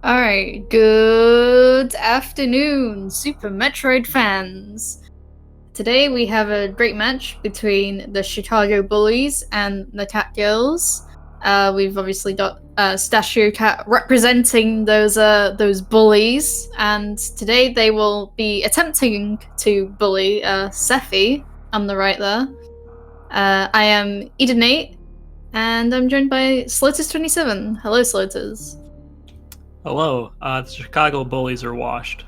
Alright, good afternoon, Super Metroid fans. Today we have a great match between the Chicago Bullies and the Catgirls. We've obviously got Stachio Cat representing those bullies, and today they will be attempting to bully Sephi on the right there. I am Edenate, and I'm joined by Slotus27. Hello, Slotus. Hello, the Chicago Bullies are washed.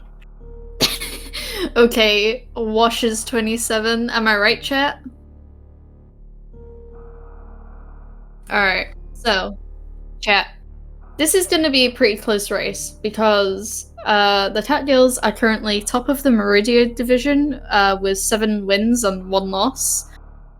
Okay, washes 27. Am I right, chat? Alright, so, chat. This is gonna be a pretty close race because the Catgirls are currently top of the Meridia division with 7 wins and 1 loss.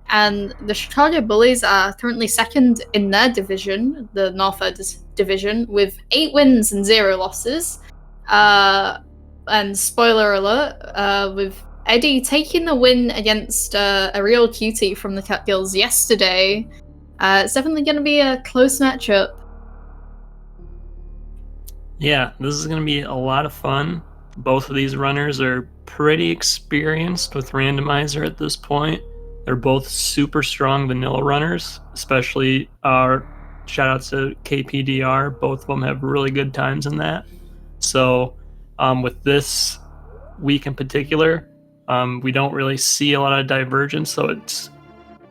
And the Chicago Bullies are currently second in their division, the Northern division, with 8 wins and 0 losses. And spoiler alert, with Eddie taking the win against a real cutie from the Catgirls yesterday, it's definitely going to be a close matchup. Yeah, this is going to be a lot of fun. Both of these runners are pretty experienced with Randomizer at this point. They're both super strong vanilla runners, especially our shout out to KPDR. Both of them have really good times in that. So with this week in particular, we don't really see a lot of divergence, so it's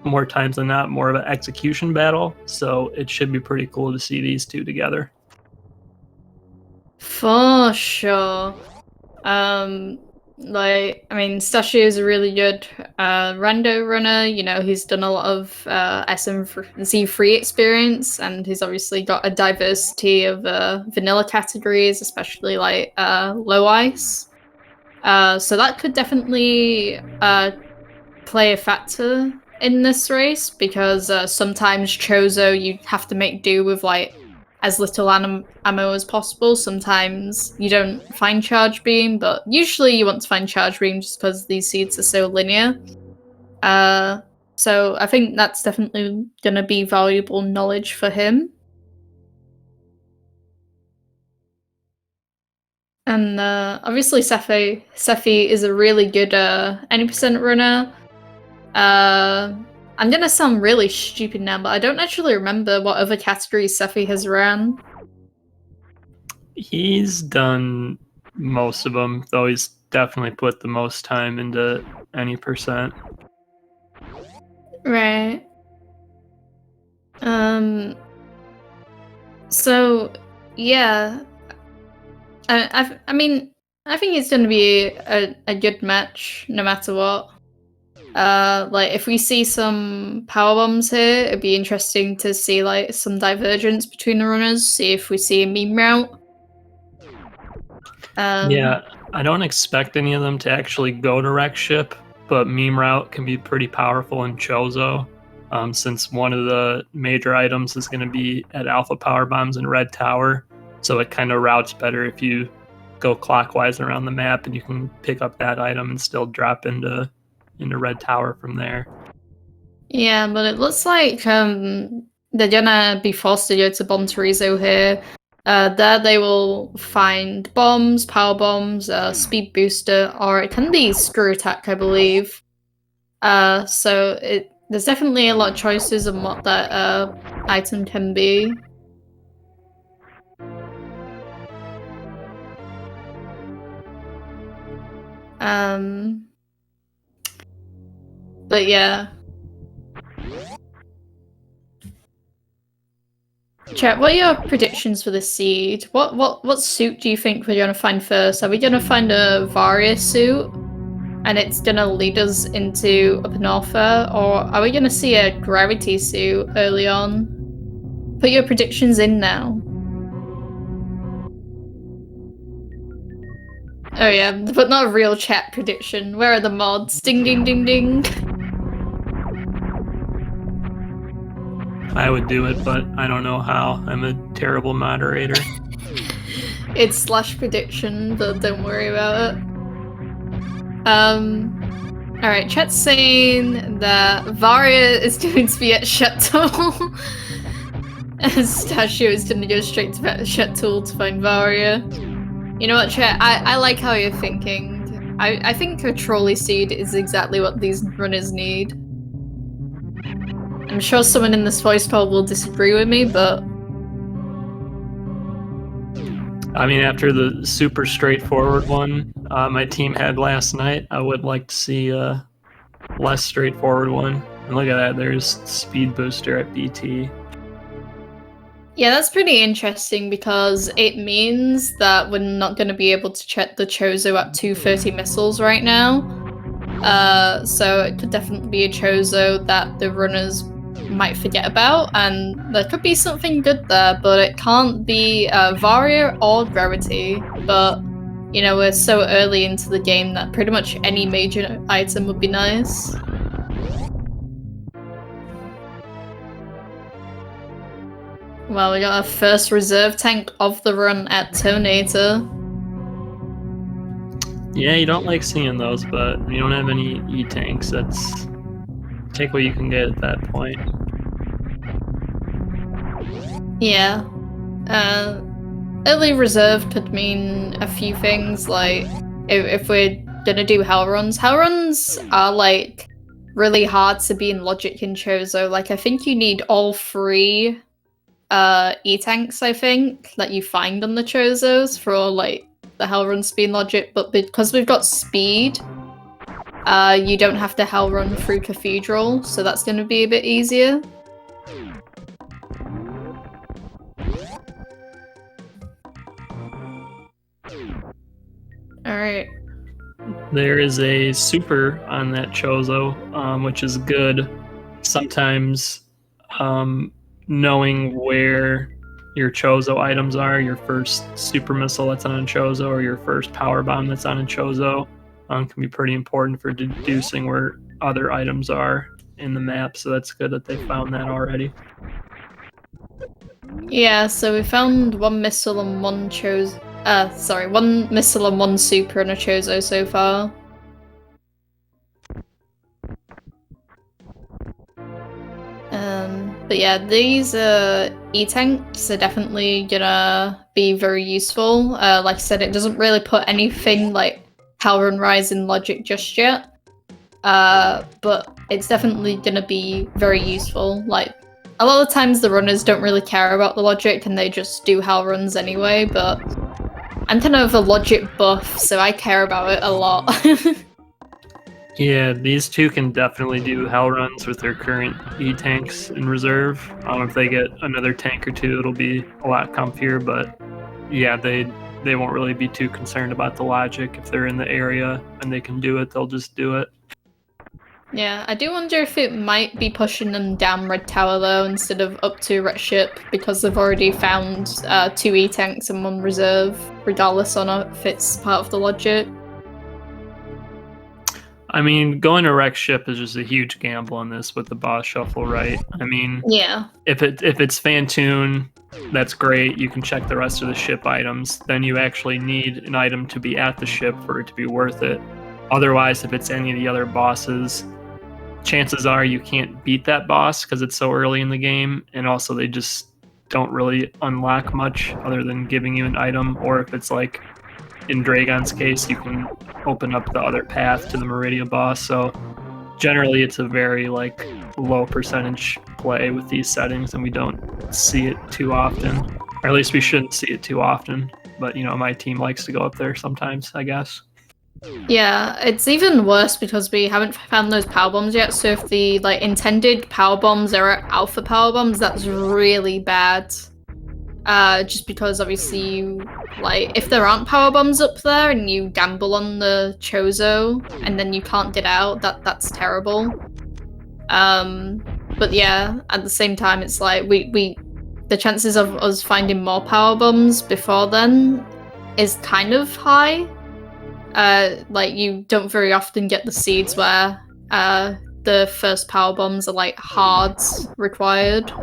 more times than not more of an execution battle. So it should be pretty cool to see these two together. For sure. Stachio is a really good rando runner. You know, he's done a lot of SMZ3 experience, and he's obviously got a diversity of vanilla categories, especially like low ice. So that could definitely play a factor in this race, because sometimes Chozo you have to make do with like as little ammo as possible. Sometimes you don't find Charge Beam, but usually you want to find Charge Beam just because these seeds are so linear. So I think that's definitely going to be valuable knowledge for him. And obviously Sephi is a really good any percent runner. I'm gonna sound really stupid now, but I don't actually remember what other categories Sephi has ran. He's done most of them, though he's definitely put the most time into any percent. Right. So, yeah. I think it's gonna be a good match, no matter what. Like, if we see some power bombs here, it'd be interesting to see like some divergence between the runners. See if we see a meme route. Yeah, I don't expect any of them to actually go to wreck ship, but meme route can be pretty powerful in Chozo, since one of the major items is going to be at alpha power bombs in Red Tower, so it kind of routes better if you go clockwise around the map, and you can pick up that item and still drop into Red Tower from there. Yeah, but it looks like they're gonna be forced to go to Bomb Torizo here. There they will find bombs, power bombs, speed booster, or it can be screw attack, I believe. So there's definitely a lot of choices on what that item can be. But yeah. Chat, what are your predictions for the seed? What suit do you think we're gonna find first? Are we gonna find a Varia suit, and it's gonna lead us into Upper Norther, or are we gonna see a Gravity suit early on? Put your predictions in now. Oh yeah, but not a real chat prediction. Where are the mods? Ding ding ding ding. I would do it, but I don't know how. I'm a terrible moderator. It's slash prediction, but don't worry about it. Alright, chat's saying that Varia is going to be at Chateau. Statue is gonna go straight to Chet Tool to find Varia. You know what, Chet? I like how you're thinking. I think a trolley seed is exactly what these runners need. I'm sure someone in this voice poll will disagree with me, but... I mean, after the super straightforward one my team had last night, I would like to see a less straightforward one. And look at that, there's Speed Booster at BT. Yeah, that's pretty interesting because it means that we're not going to be able to check the Chozo at 230 missiles right now. So it could definitely be a Chozo that the runners might forget about, and there could be something good there, but it can't be Varia or Rarity. But, you know, we're so early into the game that pretty much any major item would be nice. Well, we got our first reserve tank of the run at Tonator. Yeah, you don't like seeing those, but you don't have any E-tanks. That's... take what you can get at that point. Yeah. Early reserve could mean a few things, like, if we're gonna do hell runs are, like, really hard to be in Logic in Chozo. Like, I think you need all 3 E-tanks, I think, that you find on the Chozos for, like, the hell run speed Logic, but because we've got speed, you don't have to hell run through Cathedral, so that's going to be a bit easier. Alright. There is a super on that Chozo, which is good. Sometimes knowing where your Chozo items are, your first super missile that's on a Chozo, or your first power bomb that's on a Chozo, can be pretty important for deducing where other items are in the map, so that's good that they found that already. Yeah, so we found 1 missile and 1 Chozo. 1 missile and 1 super on a Chozo so far. But yeah, these E-tanks are definitely gonna be very useful. Like I said, it doesn't really put anything like Hell Run Rise in Logic just yet. But it's definitely gonna be very useful. Like, a lot of times the runners don't really care about the Logic and they just do Hell Runs anyway, but I'm kind of a Logic buff, so I care about it a lot. Yeah, these two can definitely do hell runs with their current E-tanks in reserve. If they get another tank or two, it'll be a lot comfier, but yeah, they won't really be too concerned about the logic. If they're in the area and they can do it, they'll just do it. Yeah, I do wonder if it might be pushing them down Red Tower though, instead of up to Red Ship, because they've already found 2 E-tanks and 1 reserve, regardless on if it's part of the logic. I mean, going to Wreck Ship is just a huge gamble on this with the boss shuffle, right? I mean, yeah. If it's Fantoon, that's great. You can check the rest of the ship items. Then you actually need an item to be at the ship for it to be worth it. Otherwise, if it's any of the other bosses, chances are you can't beat that boss because it's so early in the game, and also they just don't really unlock much other than giving you an item. Or if it's like in Dragon's case, you can open up the other path to the Meridia boss. So generally it's a very like low percentage play with these settings, and we don't see it too often, or at least we shouldn't see it too often. But you know, my team likes to go up there sometimes, I guess. Yeah, it's even worse because we haven't found those power bombs yet. So if the like intended power bombs are alpha power bombs, that's really bad. Just because obviously you, like, if there aren't power bombs up there and you gamble on the Chozo and then you can't get out, that's terrible. But yeah, at the same time, it's like the chances of us finding more power bombs before then is kind of high. Like, you don't very often get the seeds where the first power bombs are like hards required.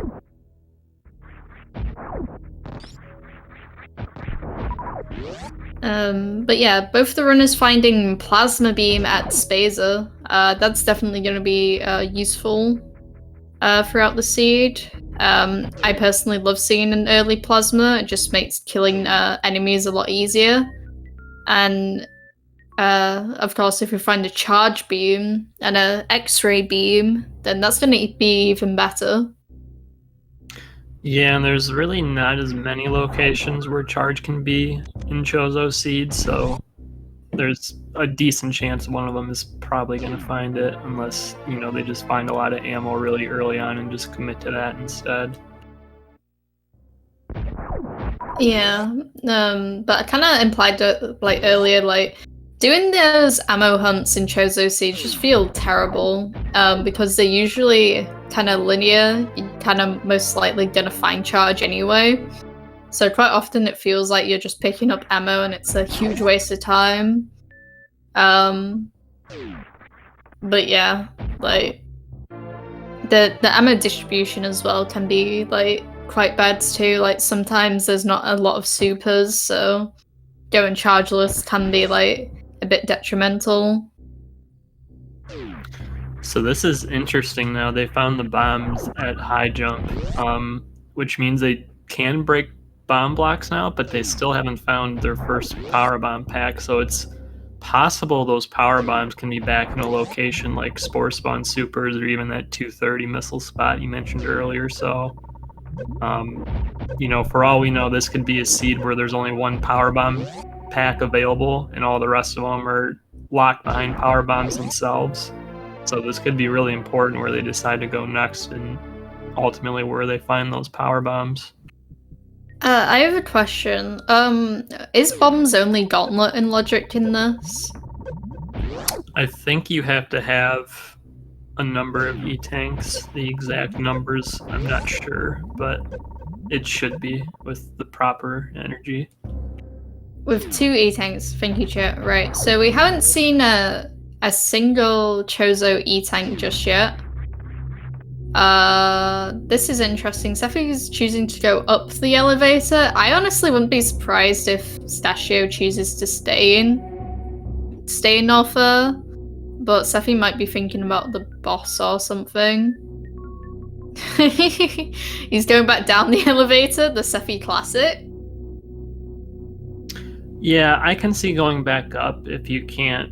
But yeah, both the runners finding Plasma Beam at Spaza, that's definitely going to be useful throughout the seed. I personally love seeing an early plasma. It just makes killing enemies a lot easier. And of course, if you find a charge beam and a X-ray beam, then that's going to be even better. Yeah, and there's really not as many locations where charge can be in Chozo Seed, so there's a decent chance one of them is probably going to find it, unless, they just find a lot of ammo really early on and just commit to that instead. Yeah, but I kind of implied that, earlier, doing those ammo hunts in Chozo Siege just feel terrible, because they're usually kind of linear. You're kind of most likely gonna find charge anyway. So quite often it feels like you're just picking up ammo and it's a huge waste of time. But yeah, the ammo distribution as well can be quite bad too. Sometimes there's not a lot of supers, so going chargeless can be a bit detrimental. So this is interesting now. They found the bombs at high jump, which means they can break bomb blocks now, but they still haven't found their first power bomb pack. So it's possible those power bombs can be back in a location like Spore Spawn Supers or even that 230 missile spot you mentioned earlier. So, for all we know, this could be a seed where there's only one power bomb pack available and all the rest of them are locked behind power bombs themselves. So this could be really important where they decide to go next and ultimately where they find those power bombs. I have a question. Is bombs only gauntlet and logic in this? I think you have to have a number of E-tanks. The exact numbers, I'm not sure, but it should be with the proper energy. With 2 E-tanks, thank you, chat. Right, so we haven't seen a single Chozo E-tank just yet. This is interesting. Sephi is choosing to go up the elevator. I honestly wouldn't be surprised if Stashio chooses to stay in Norther, but Sephi might be thinking about the boss or something. He's going back down the elevator, the Sephi classic. Yeah, I can see going back up if you can't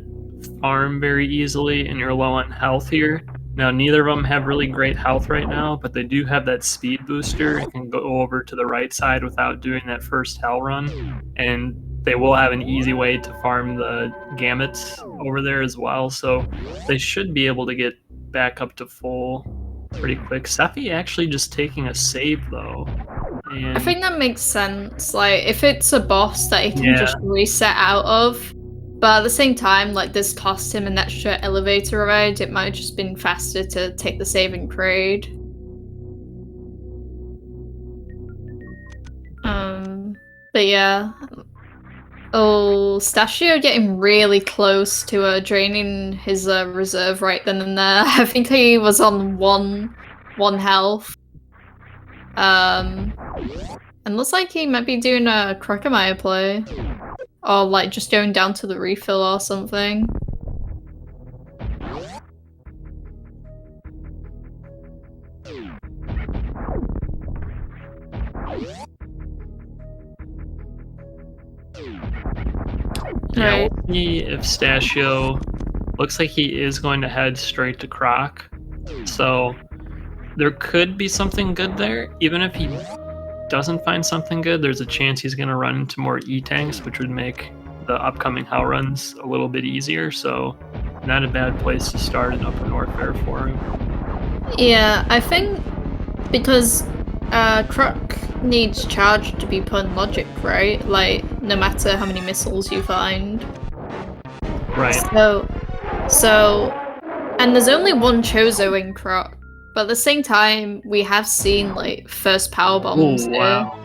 farm very easily and you're low on health here. Now, neither of them have really great health right now, but they do have that speed booster. It can go over to the right side without doing that first hell run, and they will have an easy way to farm the gamuts over there as well, so they should be able to get back up to full pretty quick. Sephi actually just taking a save, though. And I think that makes sense. If it's a boss that he can just reset out of, but at the same time, this cost him an extra elevator ride, it might have just been faster to take the save and trade. But yeah. Oh, Stashio getting really close to draining his reserve right then and there. I think he was on one health. And looks like he might be doing a Crocomire play. Or just going down to the refill or something. Yeah, we'll see if Stashio looks like he is going to head straight to Croc. So there could be something good there. Even if he doesn't find something good, there's a chance he's going to run into more E-tanks, which would make the upcoming hell runs a little bit easier. So not a bad place to start in Upper North Fair for him. Yeah, I think because Croc needs charge to be put in logic, right? No matter how many missiles you find. Right. So, and there's only one Chozo in Croc, but at the same time, we have seen first power bombs. Oh wow!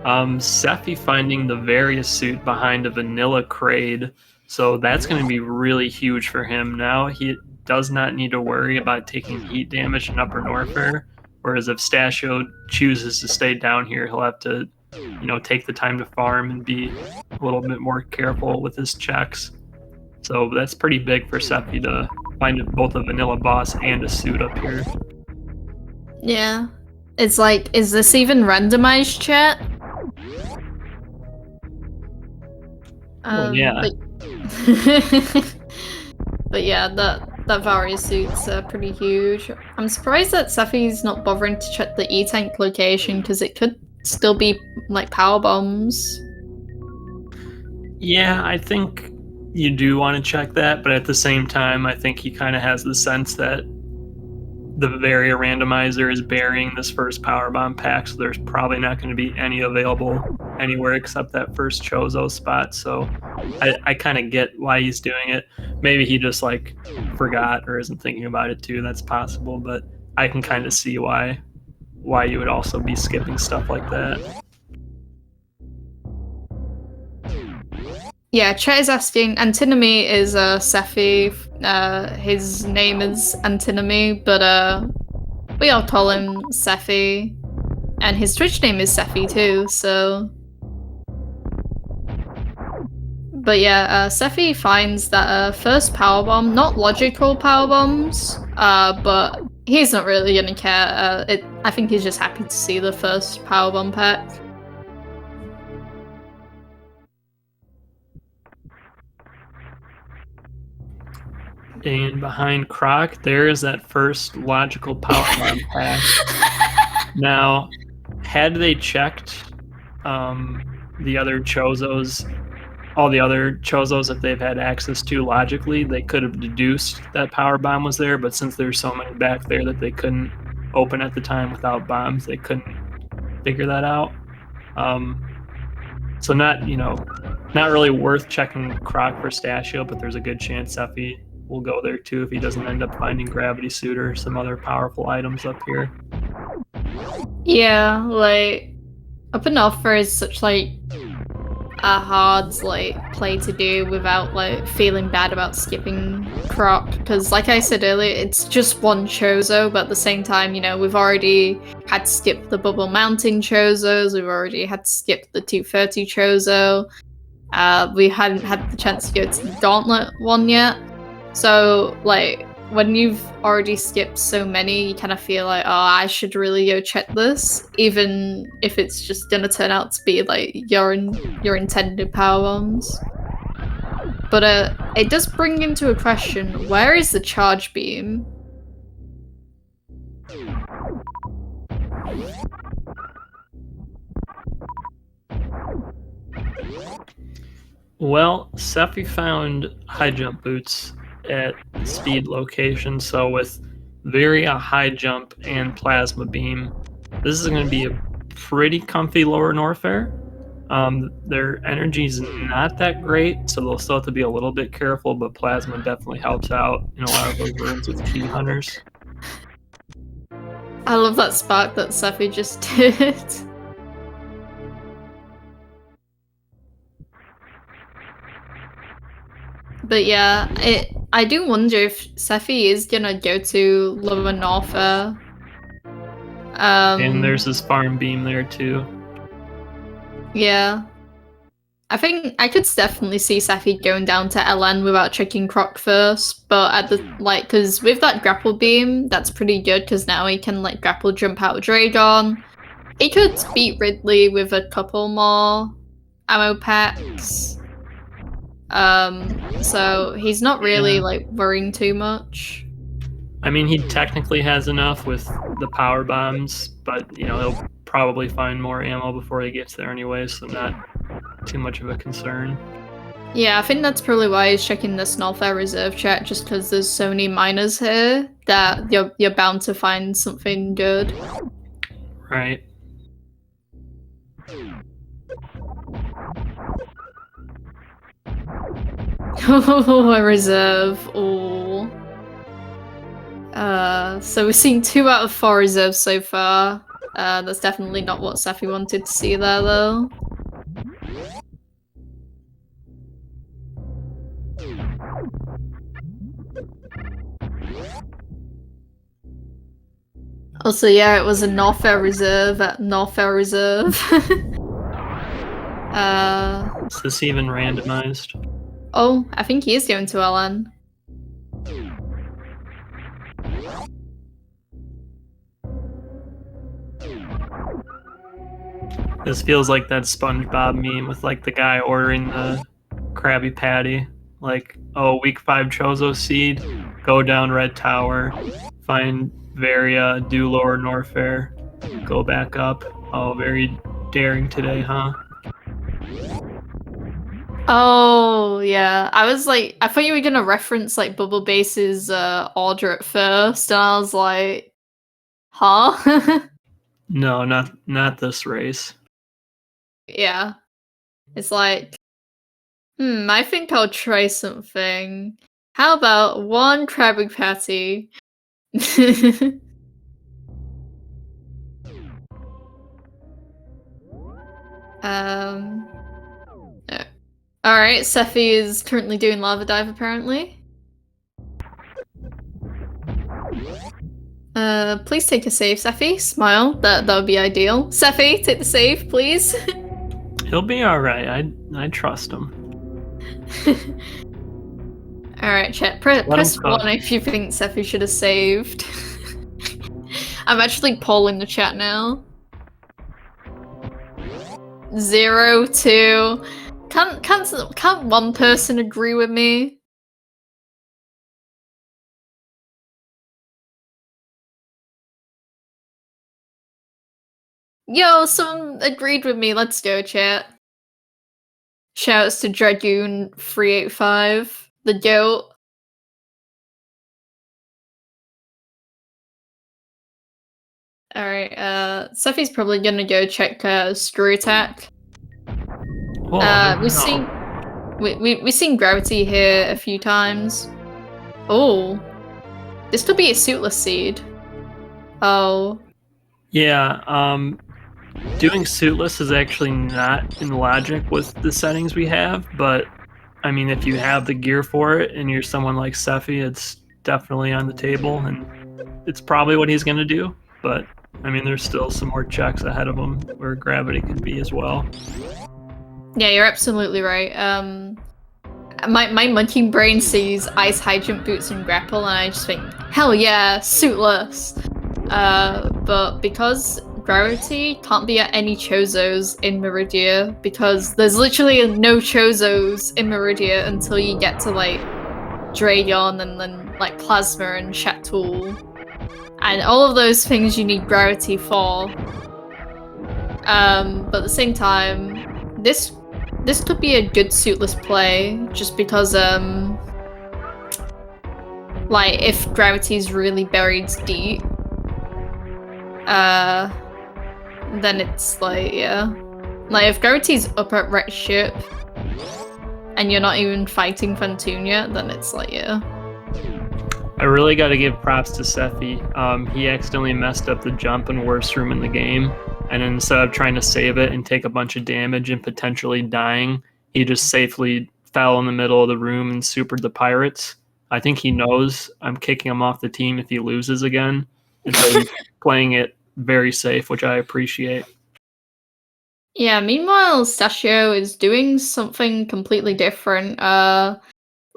Sephi finding the Various suit behind a vanilla Kraid, so that's going to be really huge for him. Now he does not need to worry about taking heat damage in Upper Norfair. Whereas if Stashio chooses to stay down here, he'll have to, take the time to farm and be a little bit more careful with his checks. So that's pretty big for Sephi to find both a vanilla boss and a suit up here. Yeah. It's like, is this even randomized, chat? Yeah. But yeah, that Varia suit's pretty huge. I'm surprised that Safi's not bothering to check the E-tank location because it could still be like power bombs. Yeah, I think you do want to check that, but at the same time, I think he kind of has the sense that the Varia randomizer is burying this first power bomb pack, so there's probably not going to be any available anywhere except that first Chozo spot. So I kind of get why he's doing it. Maybe he just like forgot or isn't thinking about it too. That's possible, but I can kind of see why you would also be skipping stuff like that. Yeah, Chet is asking, antinomy is Sephi, his name is antinomy, but we all call him Sephi, and his Twitch name is Sephi too, so... But yeah, Sephi finds that first powerbomb, not logical powerbombs, but he's not really gonna care. I think he's just happy to see the first powerbomb pack. And behind Croc, there is that first logical power bomb pack. Now, had they checked the other Chozos, all the other Chozos that they've had access to logically, they could have deduced that power bomb was there, but since there's so many back there that they couldn't open at the time without bombs, they couldn't figure that out. So not really worth checking Croc for Stashio, but there's a good chance Sephi will go there too if he doesn't end up finding Gravity Suit or some other powerful items up here. Yeah, like, Up and Offer is such like a hard like play to do without like feeling bad about skipping Croc, because like I said earlier, it's just one Chozo, but at the same time, you know, we've already had to skip the bubble mounting Chozos, we've already had to skip the 230 Chozo, we hadn't had the chance to go to the Gauntlet one yet, so like when you've already skipped so many, you kind of feel like, oh, I should really go check this, even if it's just gonna turn out to be like your intended power bombs. But it does bring into a question: where is the charge beam? Well, Sephi found high jump boots at speed location, so with Varia high jump and plasma beam, this is going to be a pretty comfy lower Norfair. Their energy's not that great, so they'll still have to be a little bit careful, but plasma definitely helps out in a lot of those rooms with key hunters. I love that spark that Sephi just did. But yeah, I do wonder if Sephi is gonna go to Lower Norfair. And there's this farm beam there too. Yeah. I think I could definitely see Sephi going down to LN without checking Croc first, but at the because with that grapple beam, that's pretty good because now he can like grapple jump out Dragon. He could beat Ridley with a couple more ammo packs. So he's not really like worrying too much. I mean, he technically has enough with the power bombs, but you know, he'll probably find more ammo before he gets there anyway, so not too much of a concern. Yeah, I think that's probably why he's checking the Norfair reserve chat, just because there's so many miners here that you're bound to find something good. Right. Oh, a reserve. Oh. So we've seen 2 out of 4 reserves so far. That's definitely not what Sephi wanted to see there, though. Also, yeah, it was a Norfair reserve at Norfair Reserve. Is this even randomized? Oh, I think he is going to LN. This feels like that SpongeBob meme with like the guy ordering the Krabby Patty. Like, oh, week 5 Chozo seed, go down Red Tower, find Varia, do Lower Norfair, go back up. Oh, very daring today, huh? Oh, yeah. I was like, I thought you were gonna reference like Bubble Bass's order at first, and I was like, huh? No, not this race. Yeah. It's like, I think I'll try something. How about one Krabby Patty? um. Alright, Sephi is currently doing Lava Dive apparently. Please take a save, Sephi. Smile. That would be ideal. Sephi, take the save, please. He'll be alright. I trust him. Alright, chat. Press 1 if you think Sephi should have saved. I'm actually polling the chat now. 0, 2. Can't one person agree with me? Yo, someone agreed with me. Let's go, chat. Shouts to Dragoon385, the goat. Alright, Sephi's probably gonna go check Screw Attack. We've seen Gravity here a few times. Oh. This could be a suitless seed. Oh. Yeah, doing suitless is actually not in logic with the settings we have, but I mean, if you have the gear for it and you're someone like Sephi, it's definitely on the table, and it's probably what he's gonna do, but I mean, there's still some more checks ahead of him where gravity could be as well. Yeah, you're absolutely right. My monkey brain sees ice high jump boots and grapple, and I just think, hell yeah, suitless. But because gravity can't be at any Chozos in Meridia, because there's literally no Chozos in Meridia until you get to like Dragon and then like Plasma and Shatul. And all of those things you need gravity for. But at the same time, this could be a good suitless play, just because like if gravity's really buried deep, then it's like, yeah. Like if gravity's up at Red Ship and you're not even fighting Fantoon yet, then it's like, yeah. I really got to give props to Sephi. He accidentally messed up the jump in worst room in the game, and instead of trying to save it and take a bunch of damage and potentially dying, he just safely fell in the middle of the room and supered the pirates. I think he knows I'm kicking him off the team if he loses again, and so he's playing it very safe, which I appreciate. Yeah, meanwhile, Sashio is doing something completely different.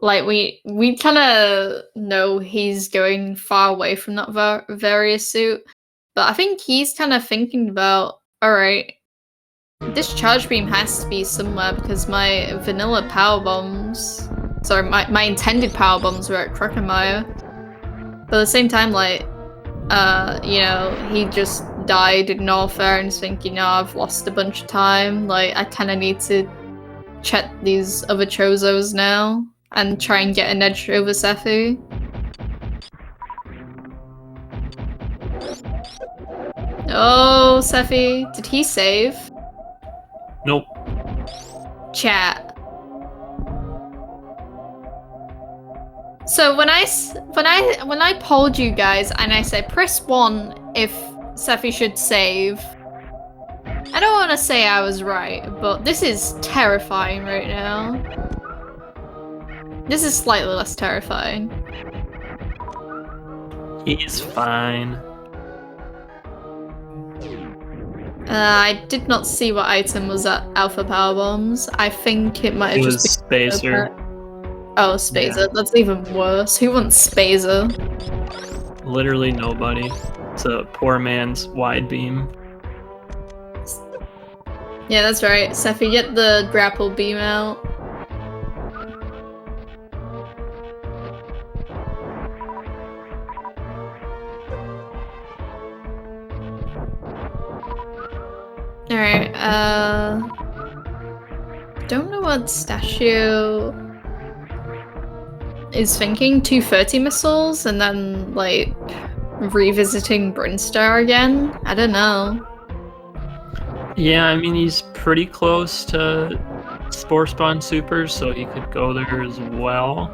Like we kind of know he's going far away from that various suit, but I think he's kind of thinking about, all right, this charge beam has to be somewhere because my vanilla power bombs, sorry, my intended power bombs were at Crocomire. But at the same time, like, you know, he just died in Norfair and he's thinking, oh, I've lost a bunch of time. Like, I kind of need to check these other Chozos now and try and get an edge over Sephi. Oh, Sephi, did he save? Nope. Chat. So when I polled you guys and I said press 1 if Sephi should save, I don't want to say I was right, but this is terrifying right now. This is slightly less terrifying. He's fine. I did not see what item was at Alpha Power Bombs. I think it might have just been Spacer. Oh, Spazer. Yeah. That's even worse. Who wants Spazer? Literally nobody. It's a poor man's wide beam. Yeah, that's right. Sephi, get the grapple beam out. Alright, don't know what Statue is thinking. 230 missiles and then, like, revisiting Brinstar again? I don't know. Yeah, I mean, he's pretty close to Spore Spawn Supers, so he could go there as well.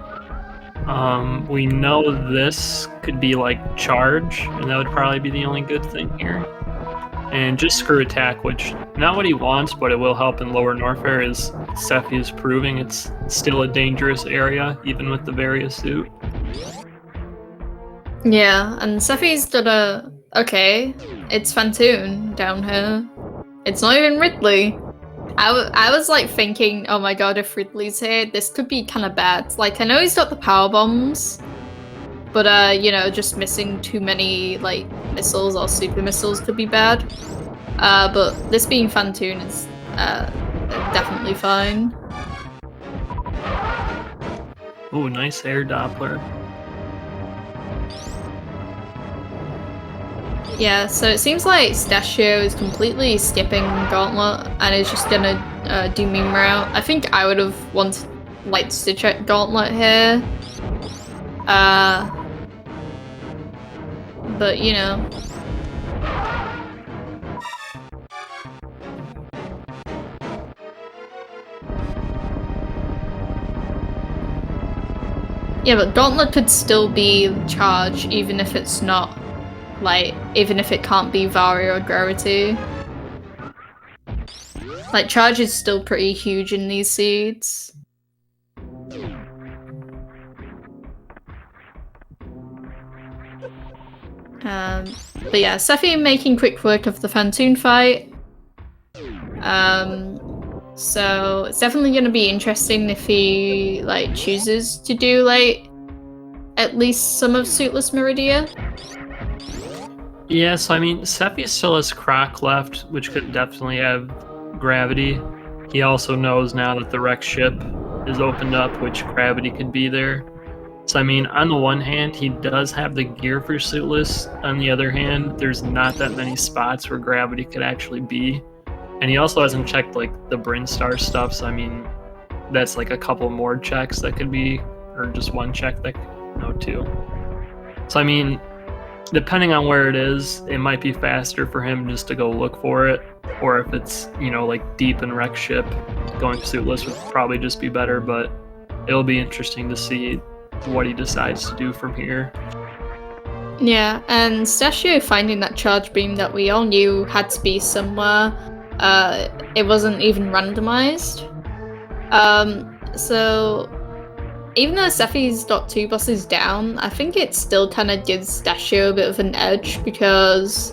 We know this could be like charge, and that would probably be the only good thing here. And just screw attack, which not what he wants, but it will help in lower Norfair, as Sephi is proving it's still a dangerous area, even with the Varia suit. Yeah, and Sephi's done a... Okay, it's Fantoon down here. It's not even Ridley. I was like thinking, oh my god, if Ridley's here, this could be kind of bad. Like, I know he's got the power bombs, but you know, just missing too many like missiles or super missiles could be bad. But this being Fantoon is definitely fine. Ooh, nice air Doppler. Yeah, so it seems like Stashio is completely skipping Gauntlet and is just gonna do meme route. I think I would have wanted like to check Gauntlet here. But you know. Yeah, but Gauntlet could still be charge even if it's not, like, even if it can't be Varia or Gravity. Like, charge is still pretty huge in these seeds. But yeah, Sephi making quick work of the Fantoon fight. So it's definitely going to be interesting if he like chooses to do like at least some of Suitless Meridia. Yeah, so I mean, Sephi still has Croc left, which could definitely have Gravity. He also knows now that the wreck ship is opened up, which Gravity could be there. So I mean, on the one hand, he does have the gear for Suitless. On the other hand, there's not that many spots where Gravity could actually be. And he also hasn't checked like the Brinstar stuff, so I mean, that's like a couple more checks that could be, or just one check that, no, two. So I mean, depending on where it is, it might be faster for him just to go look for it, or if it's, you know, like deep in wreck ship, going Suitless would probably just be better, but it'll be interesting to see what he decides to do from here. Yeah, and Stashio finding that charge beam that we all knew had to be somewhere. It wasn't even randomized. So even though Sephi's got 2 bosses down, I think it still kind of gives Stashio a bit of an edge because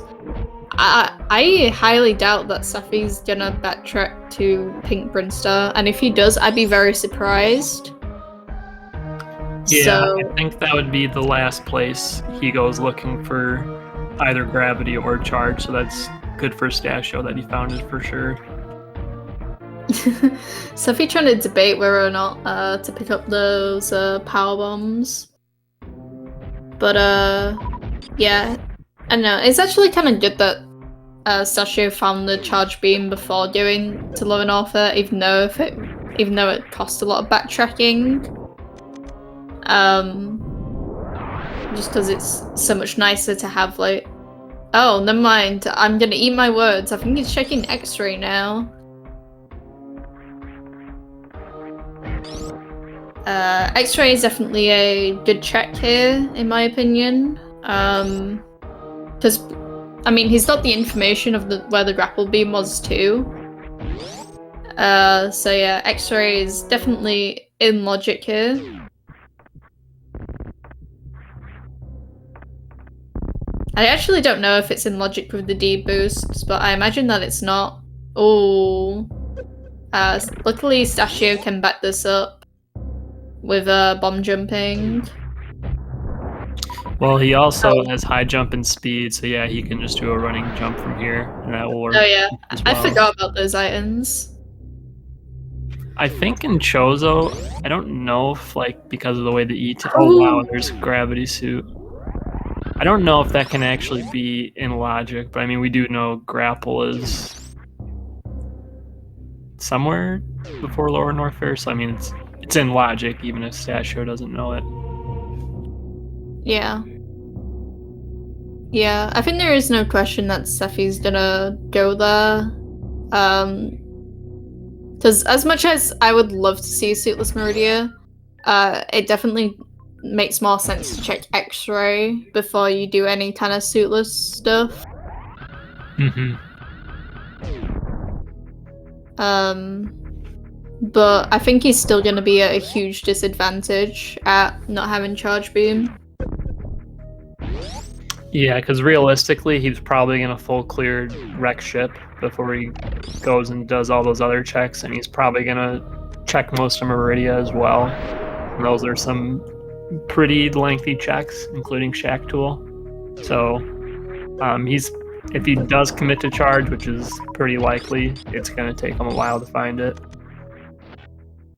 I highly doubt that Sephi's gonna backtrack to Pink Brinstar, and if he does, I'd be very surprised. Yeah, so, I think that would be the last place he goes looking for either Gravity or Charge, so that's good for Stashio that he found it for sure. Sephi trying to debate whether or not to pick up those power bombs. But yeah, I don't know. It's actually kind of good that Stashio found the charge beam before going to Lower Norfair, even though it cost a lot of backtracking. Just because it's so much nicer to have like. Oh, never mind. I'm gonna eat my words. I think he's checking X-ray now. X-ray is definitely a good check here, in my opinion. Because, I mean, he's got the information of where the grapple beam was too. So yeah, X-ray is definitely in logic here. I actually don't know if it's in logic with the D boosts, but I imagine that it's not. Oh, luckily Stashio can back this up with bomb jumping. Well, he also Oh, has high jump and speed, so yeah, he can just do a running jump from here, and that will work oh yeah, as I well. forgot about those items. I think in Chozo, I don't know if like because of the way the oh wow, Ooh. there's gravity suit. I don't know if that can actually be in logic, but I mean we do know grapple is somewhere before Lower North Fair, so I mean it's in logic even if Stasho doesn't know it. Yeah. Yeah, I think there is no question that Sephi's gonna go there. Because as much as I would love to see Suitless Meridia, it definitely makes more sense to check X-ray before you do any kind of suitless stuff. Mm-hmm. But I think he's still gonna be at a huge disadvantage at not having Charge Beam. Yeah, because realistically, he's probably gonna full clear wreck ship before he goes and does all those other checks, and he's probably gonna check most of Meridia as well. And those are some pretty lengthy checks, including Shack Tool. So he's if he does commit to charge, which is pretty likely, it's gonna take him a while to find it.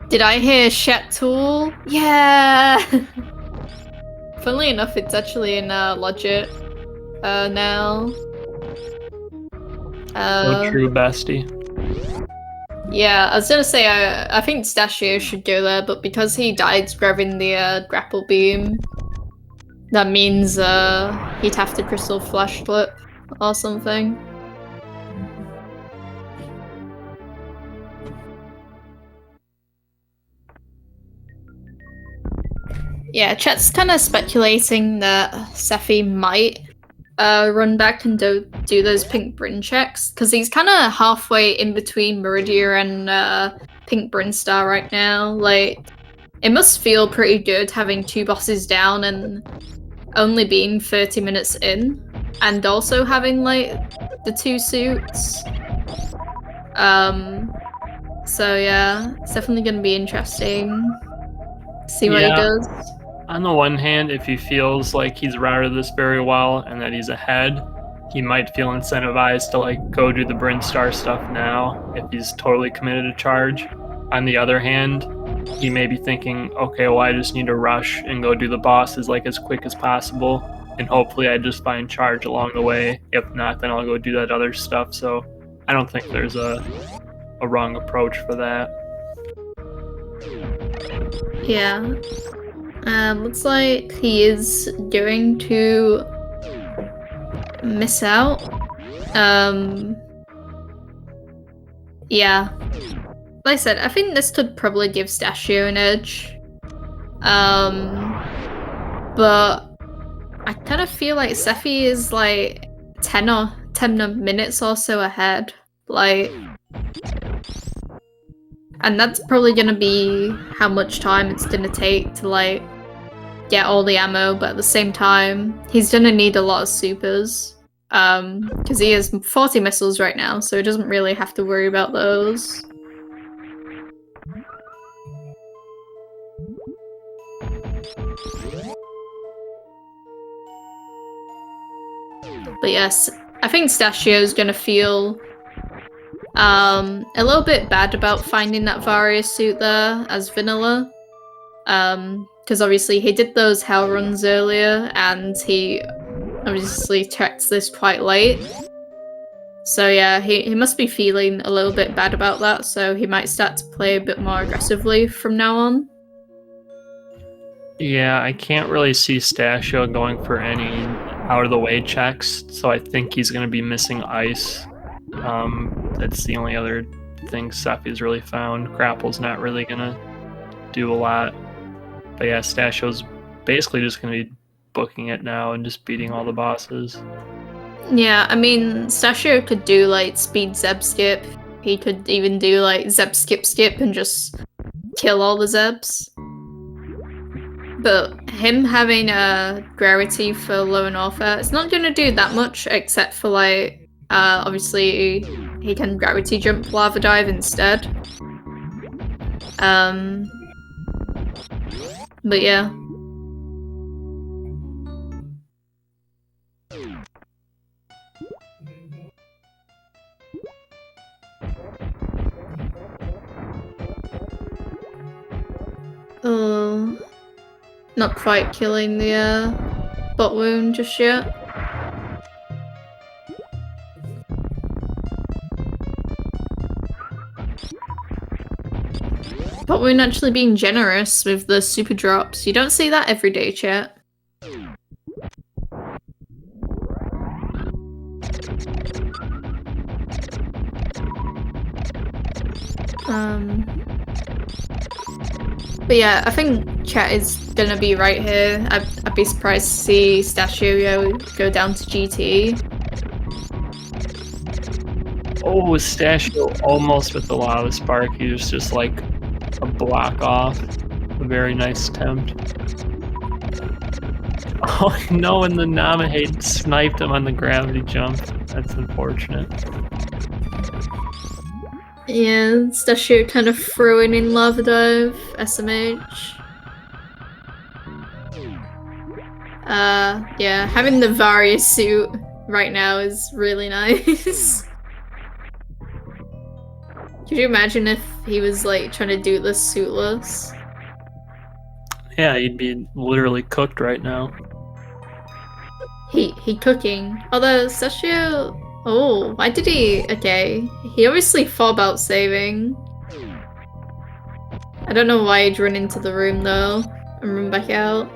Did I hear Shet Tool? Yeah! Funnily enough, it's actually in Logit now. So true, bestie. Yeah, I was gonna say I think Stashio should go there, but because he died grabbing the grapple beam, that means he'd have to crystal flash flip or something. Yeah, chat's kind of speculating that Sephi might run back and do those pink Bryn checks, because he's kind of halfway in between Meridia and pink Bryn Star right now. Like, it must feel pretty good having 2 bosses down and only being 30 minutes in, and also having like the 2 suits. So yeah, it's definitely gonna be interesting. See what he does. On the one hand, if he feels like he's routed this very well and that he's ahead, he might feel incentivized to like go do the Bryn Star stuff now if he's totally committed to charge. On the other hand, he may be thinking, okay, well I just need to rush and go do the bosses like as quick as possible, and hopefully I just find charge along the way. If not, then I'll go do that other stuff. So I don't think there's a wrong approach for that. Yeah. Looks like he is going to miss out. Yeah. Like I said, I think this could probably give Stashio an edge. But I kind of feel like Sephi is like 10 minutes or so ahead. Like, and that's probably gonna be how much time it's gonna take to like get all the ammo, but at the same time, he's gonna need a lot of supers. Because he has 40 missiles right now, so he doesn't really have to worry about those. But yes, I think Stashio is gonna feel a little bit bad about finding that Varia suit there as vanilla. Because obviously he did those hell runs earlier, and he obviously checked this quite late. So yeah, he must be feeling a little bit bad about that, so he might start to play a bit more aggressively from now on. Yeah, I can't really see Stashio going for any out-of-the-way checks, so I think he's going to be missing ice. That's the only other thing Sephi's really found. Grapple's not really going to do a lot. But yeah, Stashio's basically just going to be booking it now and just beating all the bosses. Yeah, I mean, Stashio could do like speed Zeb skip. He could even do like Zeb skip skip and just kill all the Zebs. But him having a gravity for low North Air, it's not gonna do that much except for like obviously he can gravity jump lava dive instead. But yeah. Oh, not quite killing the butt wound just yet. Butt wound actually being generous with the super drops. You don't see that every day, chat. But yeah, I think chat is gonna be right here. I'd be surprised to see Stashio go down to GT. Oh, Stashio almost with the lava spark. He was just like a block off. A very nice attempt. Oh no, and the Namahade sniped him on the gravity jump. That's unfortunate. Yeah, Stashio kind of throwing in lava dive, SMH. Yeah, having the Varia suit right now is really nice. Could you imagine if he was like trying to do this suitless? Yeah, he'd be literally cooked right now. He cooking. Although Stashio, oh, why did he? Okay, he obviously thought about saving. I don't know why he'd run into the room though and run back out.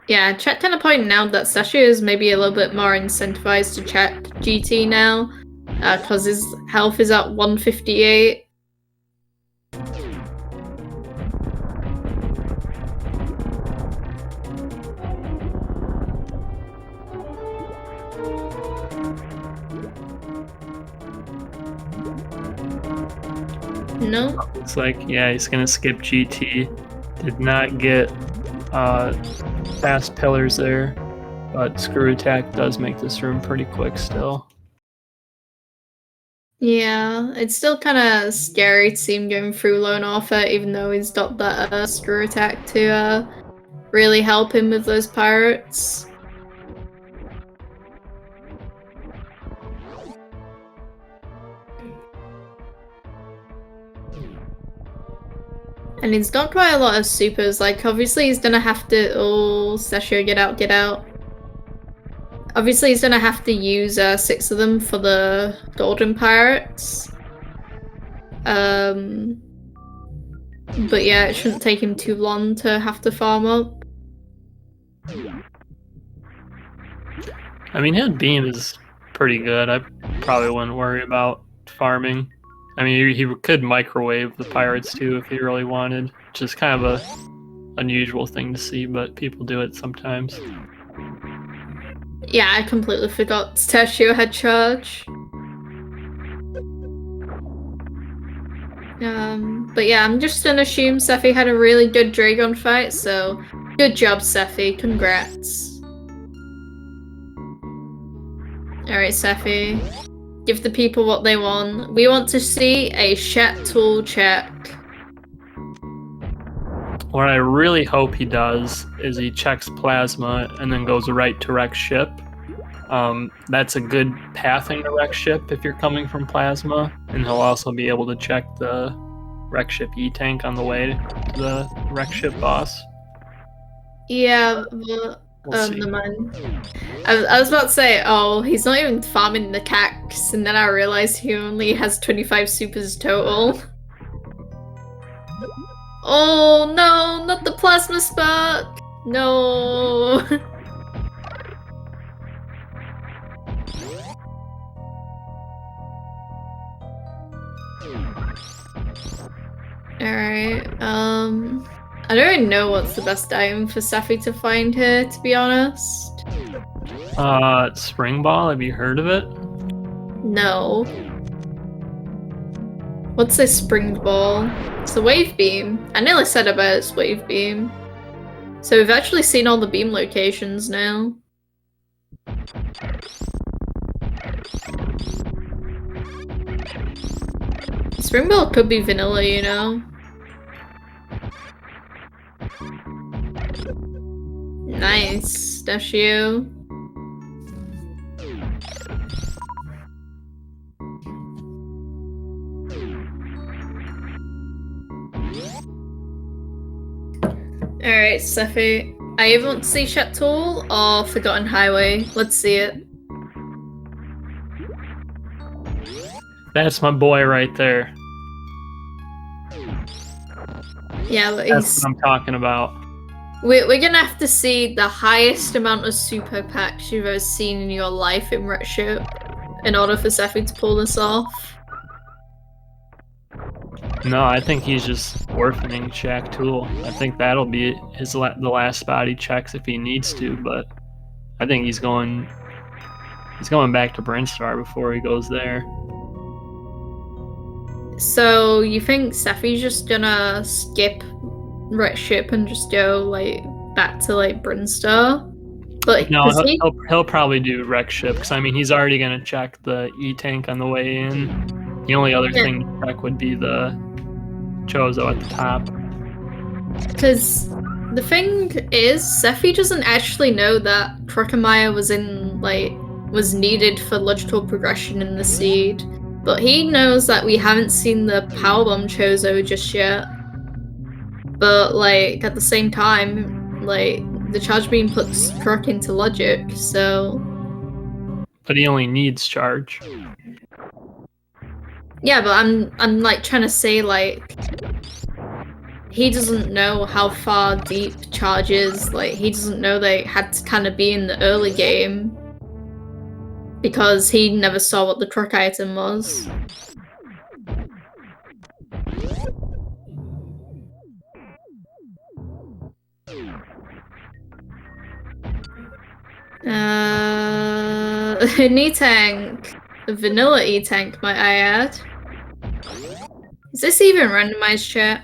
Yeah, chat kind of pointing out that Stashio is maybe a little bit more incentivized to check GT now, because his health is at 158. No. It's like, yeah, he's gonna skip GT. Did not get fast pillars there, but screw attack does make this room pretty quick still. Yeah, it's still kind of scary to see him going through lone offer, even though he's got that screw attack to really help him with those pirates. And he's got quite a lot of supers, like obviously he's gonna have to— oh, Stashio, get out, get out. Obviously he's gonna have to use 6 of them for the golden pirates. But yeah, it shouldn't take him too long to have to farm up. I mean, his beam is pretty good. I probably wouldn't worry about farming. I mean, he could microwave the pirates too if he really wanted, which is kind of a unusual thing to see, but people do it sometimes. Yeah, I completely forgot Stashio had charge. But yeah, I'm just gonna assume Sephi had a really good Dragon fight, so good job, Sephi. Congrats. Alright, Sephi. Give the people what they want. We want to see a chat tool check. What I really hope he does is he checks plasma and then goes right to wreck ship. That's a good pathing to wreck ship if you're coming from plasma, and he'll also be able to check the wreck ship E-tank on the way to the wreck ship boss. Yeah, but We'll see. never mind. I was about to say, oh, he's not even farming the cax, and then I realized he only has 25 supers total. Oh no, not the plasma spark! No! Alright, I don't even know what's the best item for Safi to find here, to be honest. Spring Ball, have you heard of it? No. What's this spring ball? It's a wave beam. I nearly said about it's wave beam. So we've actually seen all the beam locations now. Spring ball could be vanilla, you know? Nice, Stashio. Alright, Sephi. I either want to see Chat Tool or Forgotten Highway. Let's see it. That's my boy right there. Yeah, but That's what I'm talking about. We're gonna have to see the highest amount of super packs you've ever seen in your life in Retship in order for Sephi to pull this off. No, I think he's just orphaning Shaq Tool. I think that'll be the last spot he checks if he needs to, but I think he's going back to Brinstar before he goes there. So you think Sephi's just gonna skip Retship and just go like back to like Brinstar? But no, he'll probably do Retship because I mean he's already gonna check the E-Tank on the way in. The only other thing to check would be the Chozo at the top. Because the thing is, Sephi doesn't actually know that Crocomire was needed for logical progression in the seed. But he knows that we haven't seen the Powerbomb Chozo just yet. But like at the same time, like the Charge Beam puts Croc into logic, so. But he only needs charge. Yeah, but I'm like trying to say like he doesn't know how far deep charge is. Like he doesn't know they had to kind of be in the early game because he never saw what the Croc item was. An E-Tank. A vanilla E-Tank, might I add. Is this even randomized, chat?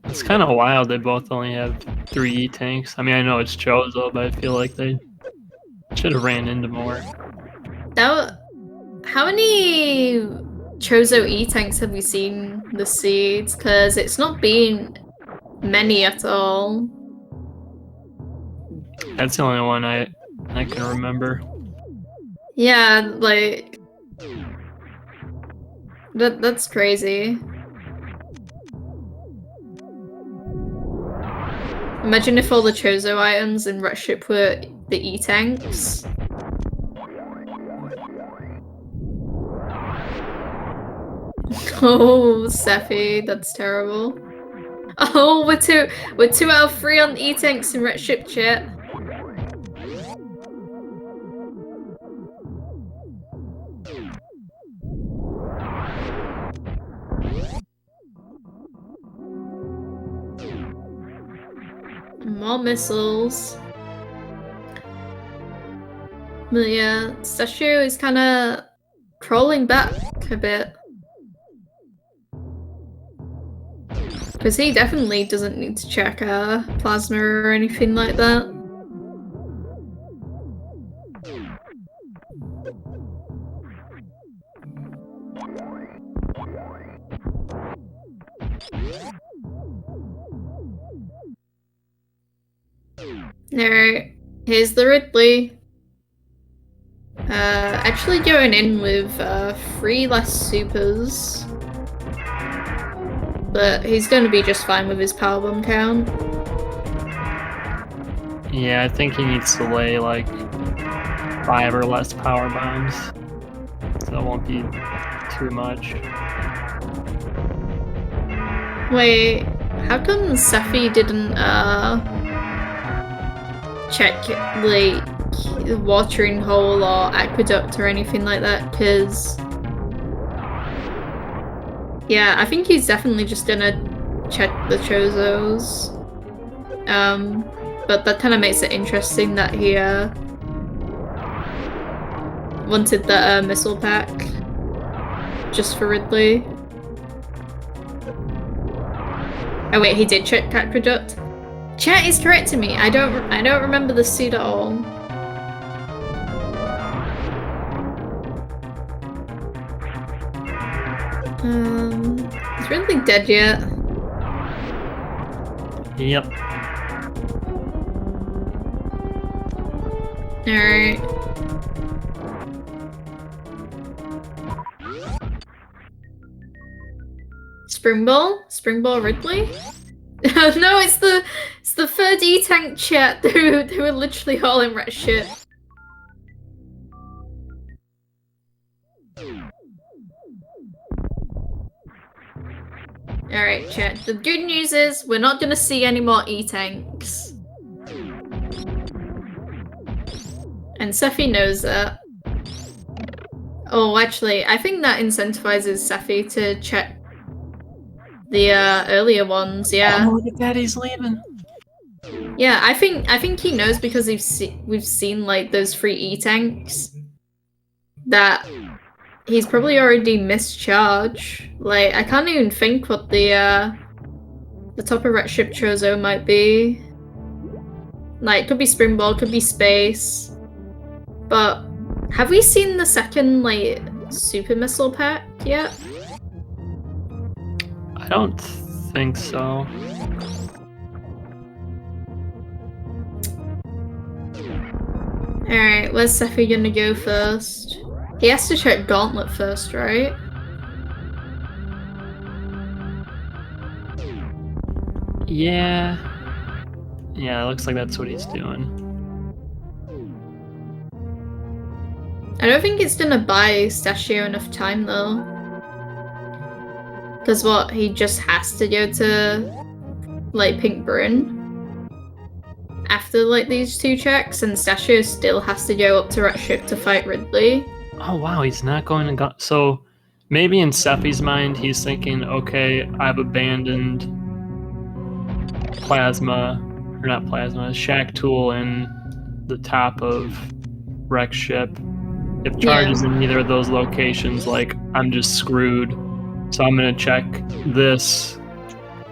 It's kind of wild they both only have 3 E-Tanks. I mean, I know it's Chozo, but I feel like they should have ran into more. How many Chozo E-Tanks have we seen the seeds? Because it's not been many at all. That's the only one I can remember. Yeah, like that's crazy. Imagine if all the Chozo items in Retship were the E-Tanks. Oh, Sephi, that's terrible. Oh, we're two out of 3 on E-Tanks in Retship, chat. More missiles. But yeah, Sashu is kind of crawling back a bit. Because he definitely doesn't need to check plasma or anything like that. Alright, here's the Ridley. Actually going in with 3 less supers. But he's going to be just fine with his powerbomb count. Yeah, I think he needs to lay like 5 or less power bombs. So it won't be too much. Wait, how come Sephi didn't check like watering hole or aqueduct or anything like that? Because yeah, I think he's definitely just gonna check the Chozos. But that kind of makes it interesting that he wanted the missile pack just for Ridley. Oh wait, he did check aqueduct. Chat is correcting me. I don't remember the suit at all. Is Ridley dead yet? Yep. Alright. Springball? Springball Ridley? No, it's the third E-Tank chat. They were literally all in red shit. Alright, chat. The good news is we're not gonna see any more E-Tanks. And Sephi knows that. Oh, actually, I think that incentivizes Sephi to check the earlier ones, yeah. Oh, look at that, he's leaving. Yeah, I think he knows because we've seen like those 3 E-Tanks that he's probably already missed charge. Like, I can't even think what the top of Red Ship Chozo might be. Like, could be Springboard, could be Space. But have we seen the second, like, Super Missile pack yet? I don't think so. Alright, where's Sephi gonna go first? He has to check Gauntlet first, right? Yeah. Yeah, it looks like that's what he's doing. I don't think it's gonna buy Stashio enough time, though. Because what, he just has to go to, like, Pink Bryn? After, like, these 2 checks, and Stashio still has to go up to Red Ship to fight Ridley. Oh wow, he's not going to go. So maybe in Sephi's mind, he's thinking, okay, I've abandoned Plasma, or not Plasma, Shack Tool in the top of Wreck Ship. If charge is in either of those locations, like, I'm just screwed. So I'm gonna check this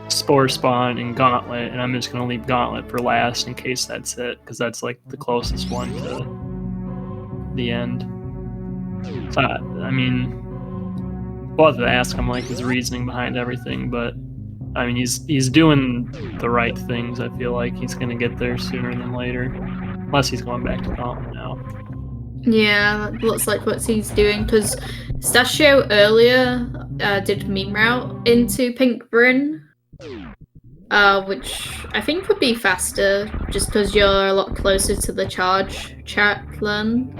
Spore Spawn and Gauntlet, and I'm just gonna leave Gauntlet for last in case that's it, because that's like the closest one to the end. So, I mean, we'll have to ask him, like, his reasoning behind everything, but I mean, he's doing the right things. I feel like he's gonna get there sooner than later, unless he's going back to Gauntlet now. Yeah, that looks like what he's doing, because Stashio earlier did meme route into Pink Bryn, which I think would be faster, just because you're a lot closer to the charge Chatland.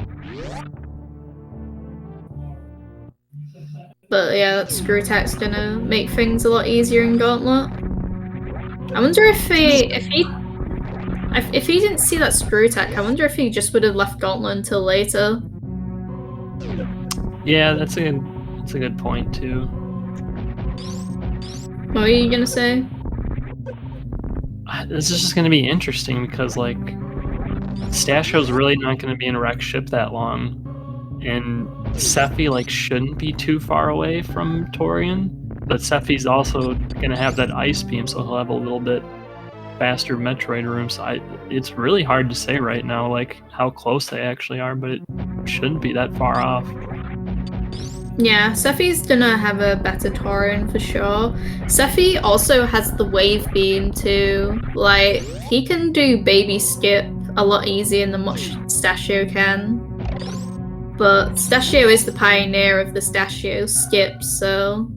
But yeah, that screw attack's gonna make things a lot easier in Gauntlet. I wonder if he didn't see that screw attack, I wonder if he just would have left Gauntlet until later. Yeah, that's a good point too. What were you gonna say? This is just gonna be interesting because, like, Stashio's really not gonna be in Wreck Ship that long, and Sephi, like, shouldn't be too far away from Torian, but Sephi's also gonna have that ice beam, so he'll have a little bit faster Metroid room. So it's really hard to say right now, like, how close they actually are, but it shouldn't be that far off. Yeah, Sephi's gonna have a better Torian for sure. Sephi also has the wave beam too. Like, he can do baby skip a lot easier than what Stashio can. But Stashio is the pioneer of the Stashio skip, so...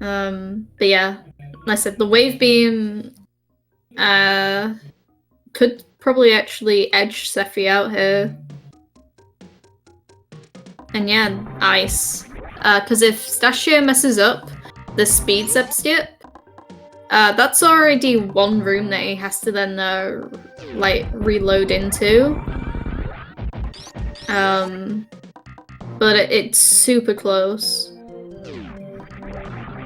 But yeah, like I said, the wave beam could probably actually edge Sephi out here. And yeah, ice. Because if Stashio messes up the speed zip skip, that's already 1 room that he has to then like reload into. But it's super close.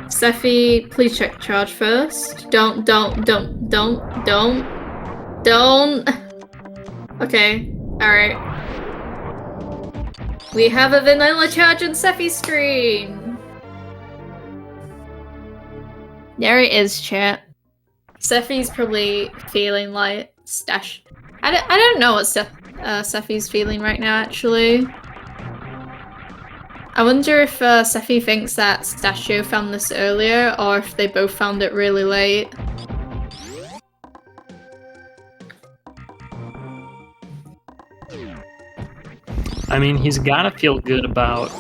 Sephi, please check charge first. Don't. Okay, alright. We have a vanilla charge on Sephi's screen! There it is, chat. Sephi's probably feeling like stash. I don't know what Sephi's feeling right now, actually. I wonder if Sephi thinks that Stashio found this earlier, or if they both found it really late. I mean, he's gotta feel good about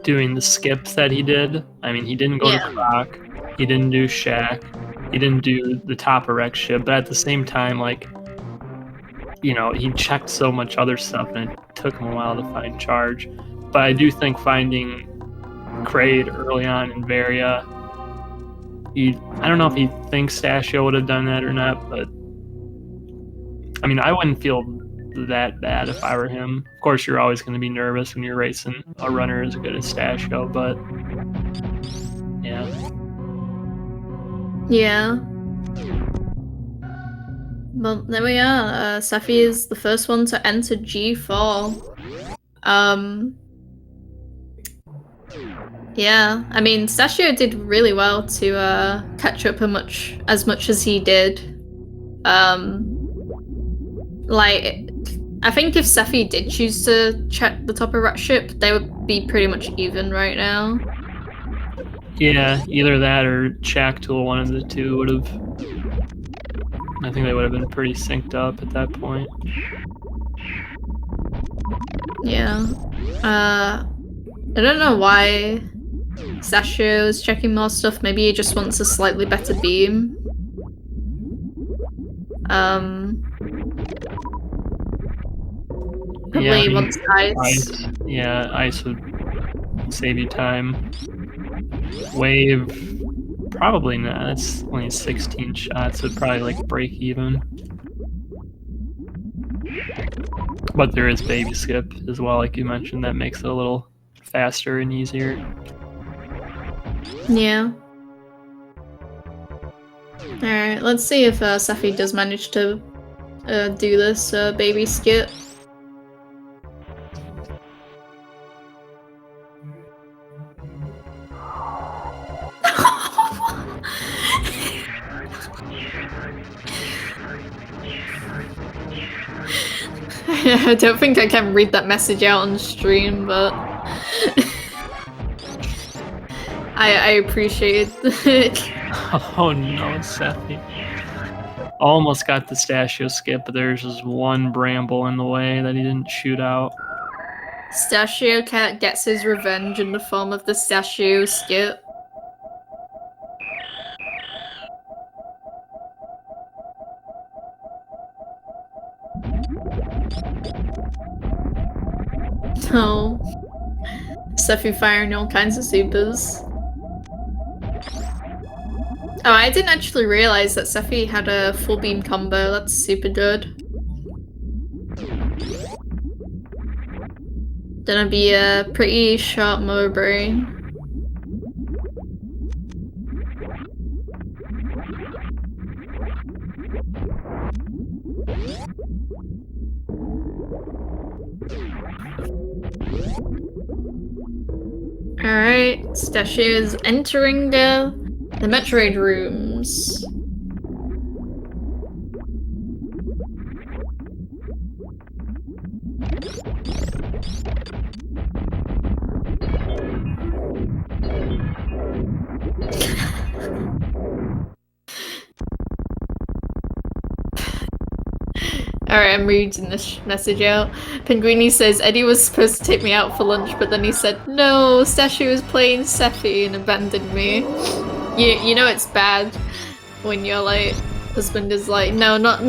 doing the skips that he did. I mean, he didn't go to Croc. He didn't do Shaq. He didn't do the top of Rex ship, but at the same time, like, you know, he checked so much other stuff and it took him a while to find Charge. But I do think finding Kraid early on in Varia, I don't know if he thinks Stashio would have done that or not, but I mean, I wouldn't feel that bad if I were him. Of course, you're always going to be nervous when you're racing a runner as good as Stashio, but yeah. Yeah. Well, there we are. Safi is the first one to enter G4. Yeah, I mean, Stashio did really well to catch up as much as he did. Like, I think if Safi did choose to check the top of Rat Ship, they would be pretty much even right now. Yeah, either that or Shaq Tool, one of the two would have. I think they would have been pretty synced up at that point. Yeah. I don't know why Stashio is checking more stuff. Maybe he just wants a slightly better beam. Probably yeah, wants ice. Yeah, ice would save you time. Wave, probably not. That's only 16 shots. Would probably like break even. But there is baby skip as well, like you mentioned. That makes it a little faster and easier. Yeah. Alright, let's see if Safi does manage to do this baby skip. I don't think I can read that message out on stream, but I appreciate it. Oh no, Safi. Almost got the Stashio skip, but there's just one bramble in the way that he didn't shoot out. Stashio Cat gets his revenge in the form of the Stashio skip. Oh. Safi firing all kinds of supers. Oh, I didn't actually realize that Safi had a full beam combo. That's super good. Gonna be a pretty sharp motor brain. Alright, Stashio is entering the Metroid rooms. Alright, I'm reading this message out. Penguini says, Eddie was supposed to take me out for lunch, but then he said, no, Stashio was playing Sephi and abandoned me. You know it's bad when your like husband is like, no, not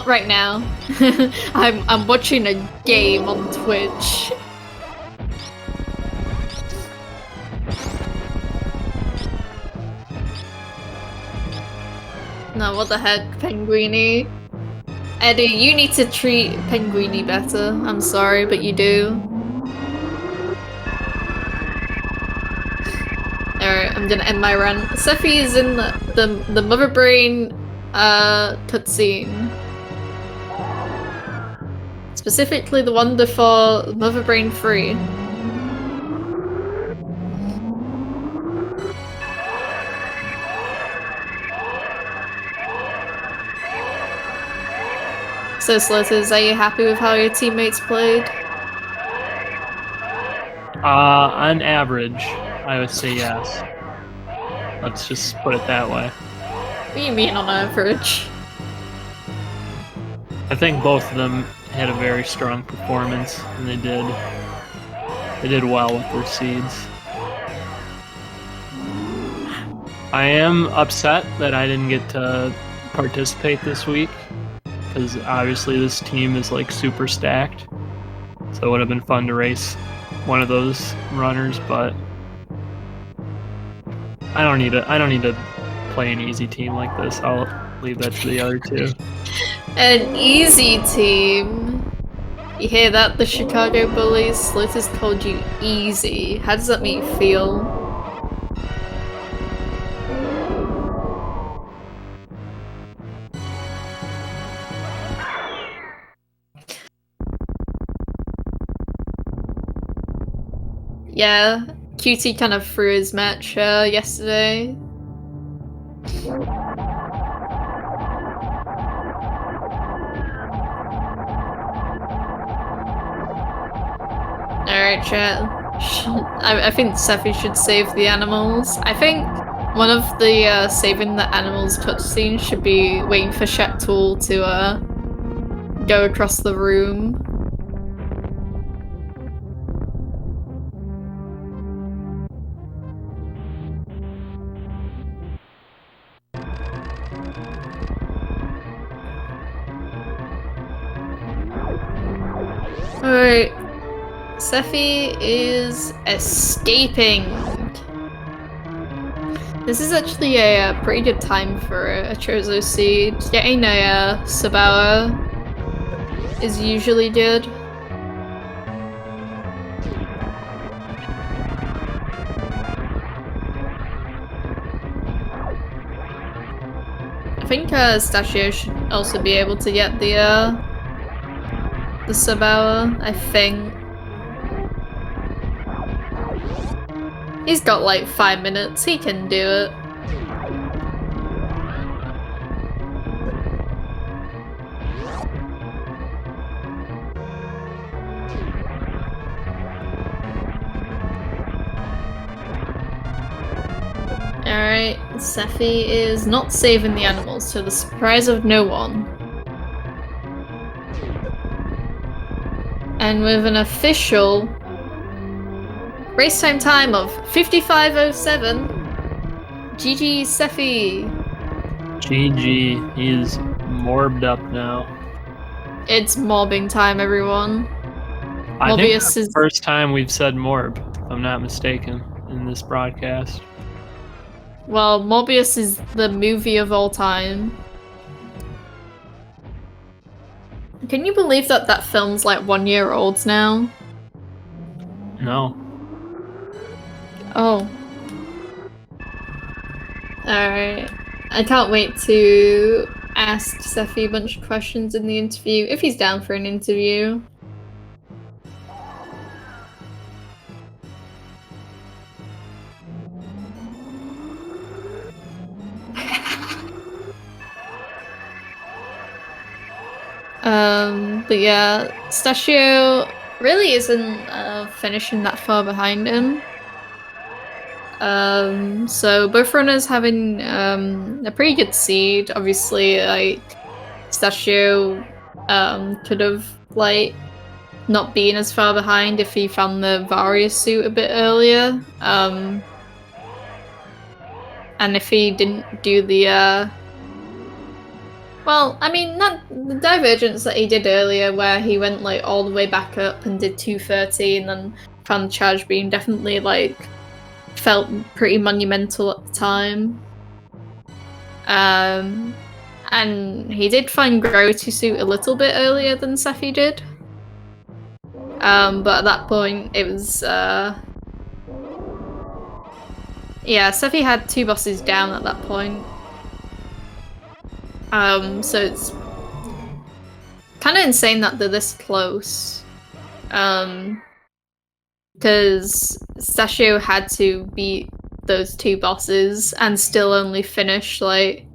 right now. I'm watching a game on Twitch. No, what the heck, Penguini? Eddie, you need to treat Penguini better. I'm sorry, but you do. Alright, I'm gonna end my rant. Sephi is in the Mother Brain cutscene. Specifically the one before Mother Brain 3. So Slotters, are you happy with how your teammates played? On average, I would say yes. Let's just put it that way. What do you mean on average? I think both of them had a very strong performance, and they did well with their seeds. I am upset that I didn't get to participate this week, because obviously this team is like super stacked. So it would have been fun to race one of those runners, but I don't need to play an easy team like this. I'll leave that to the other two. An easy team. You hear that, the Chicago Bullies? Lotus called you easy. How does that make you feel? Yeah, QT kind of threw his match yesterday. Alright, chat. I think Sephi should save the animals. I think one of the saving the animals cutscenes should be waiting for Sheptool to go across the room. Alright. Sephi is escaping. This is actually a pretty good time for a Chozo seed. Getting a Sabawa is usually good. I think Stachio should also be able to get the Sabawa, I think. He's got like 5 minutes, he can do it. Alright, Sephi is not saving the animals, to the surprise of no one. And with an official race time of 55:07, GG Sephi. GG, he's morbed up now. It's mobbing time, everyone. I think it's the first time we've said morb, if I'm not mistaken, in this broadcast. Well, Mobius is the movie of all time. Can you believe that that film's like 1 year old now? No. Oh. Alright. I can't wait to ask Sephi a bunch of questions in the interview, if he's down for an interview. But yeah, Stachio really isn't finishing that far behind him. So both runners having a pretty good seed. Obviously, like Stachio could have like not been as far behind if he found the Varia suit a bit earlier. And if he didn't do the well, I mean, not the divergence that he did earlier, where he went like all the way back up and did 230 and then found the charge beam, definitely like felt pretty monumental at the time. And he did find Gravity Suit a little bit earlier than Sephi did. But at that point, it was yeah, Sephi had 2 bosses down at that point. So it's kind of insane that they're this close. Because Stachio had to beat those 2 bosses and still only finish like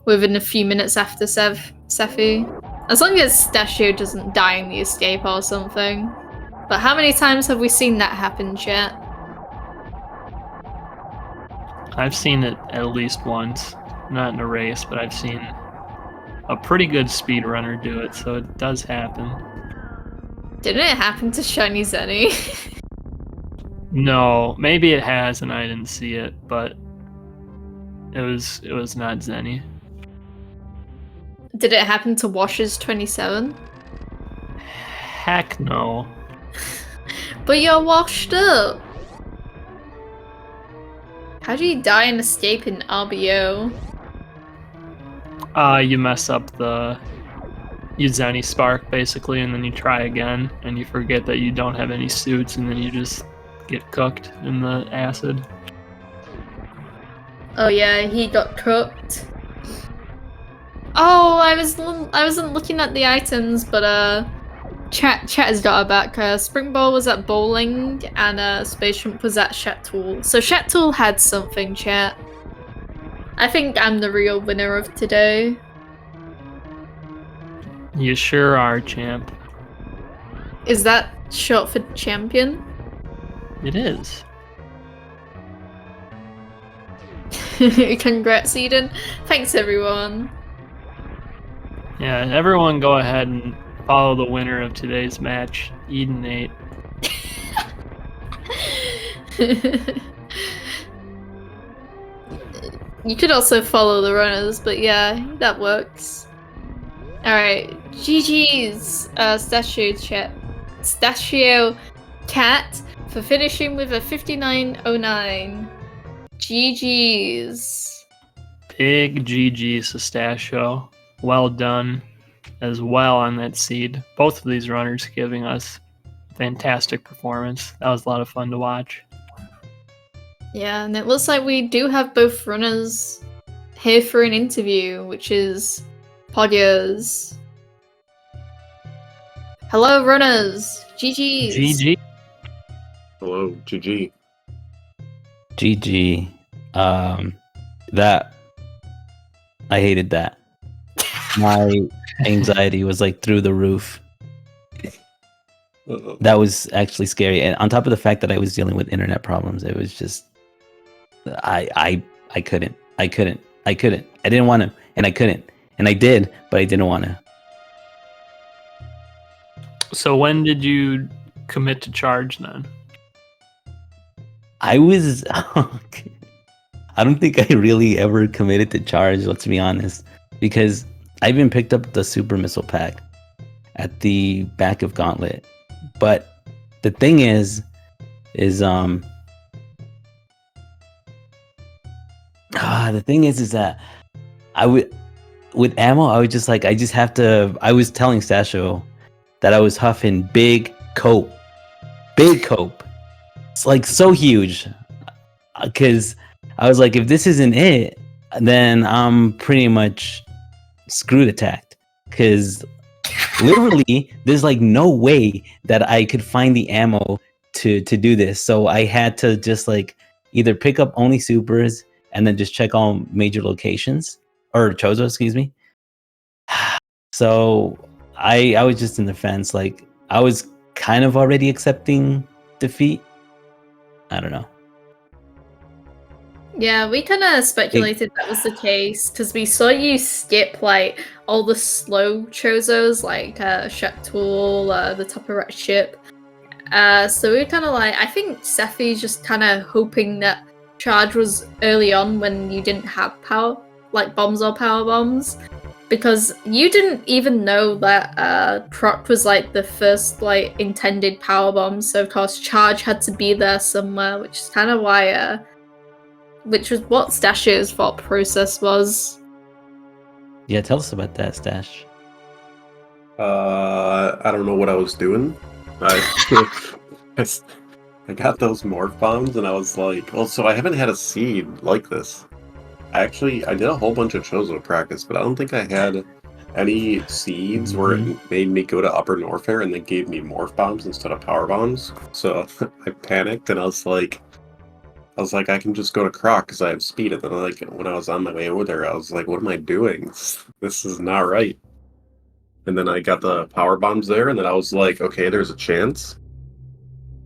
within a few minutes after Sephi. As long as Stachio doesn't die in the escape or something. But how many times have we seen that happen, chat? I've seen it at least once. Not in a race, but I've seen a pretty good speedrunner do it, so it does happen. Didn't it happen to Shiny Zenny? No, maybe it has and I didn't see it, but It was not Zenny. Did it happen to Wash's 27? Heck no. But you're washed up. How do you die and escape in RBO? You mess up you Zenny spark basically, and then you try again, and you forget that you don't have any suits, and then you just get cooked in the acid. Oh yeah, he got cooked. Oh, I wasn't looking at the items, but Chat has got our back. Spring Ball was at bowling, and Space Shrimp was at Shat-Tool. So Shat-Tool had something, chat. I think I'm the real winner of today. You sure are, champ. Is that short for champion? It is. Congrats, Eden. Thanks, everyone. Yeah, everyone go ahead and follow the winner of today's match, Eden 8. You could also follow the runners, but yeah, that works. Alright, GG's Stachio Cat for finishing with a 59.09. GG's. Big GG Sestachio. Well done as well on that seed. Both of these runners giving us fantastic performance. That was a lot of fun to watch. Yeah, and it looks like we do have both runners here for an interview, which is Podios. Hello, runners. GG's. GG. Hello, GG. GG. That I hated that. My anxiety was like through the roof. That was actually scary, and on top of the fact that I was dealing with internet problems, it was just I couldn't. I didn't want to, and I couldn't, and I did, but I didn't want to. So when did you commit to charge then? I was. I don't think I really ever committed to charge. Let's be honest, because I even picked up the super missile pack at the back of Gauntlet. But the thing is the thing is that I would, with ammo, I was just like, I just have to. I was telling Stasho that I was huffing big cope. It's like so huge, because I was like, if this isn't it, then I'm pretty much screwed attacked, because literally there's like no way that I could find the ammo to do this. So I had to just like either pick up only supers and then just check all major locations, or Chozo, excuse me. So I was just in the fence. Like I was kind of already accepting defeat. I don't know. Yeah, we kind of speculated that was the case because we saw you skip like all the slow Chozos, like Shat-Tool, the top of rat ship. So we were kind of like, I think Sephi's just kind of hoping that charge was early on when you didn't have power, like bombs or power bombs, because you didn't even know that Proc was like the first like intended power bomb. So of course charge had to be there somewhere, which is kind of why. Which was what Stash's thought process was. Yeah, tell us about that, Stash. I don't know what I was doing. I got those morph bombs, and I was like, well, so I haven't had a seed like this. I did a whole bunch of Chozo practice, but I don't think I had any seeds where it made me go to Upper Norfair and then gave me morph bombs instead of power bombs. So I panicked, and I was like, I can just go to Croc because I have speed. And then, like, when I was on my way over there, I was like, what am I doing? This is not right. And then I got the power bombs there, and then I was like, okay, there's a chance.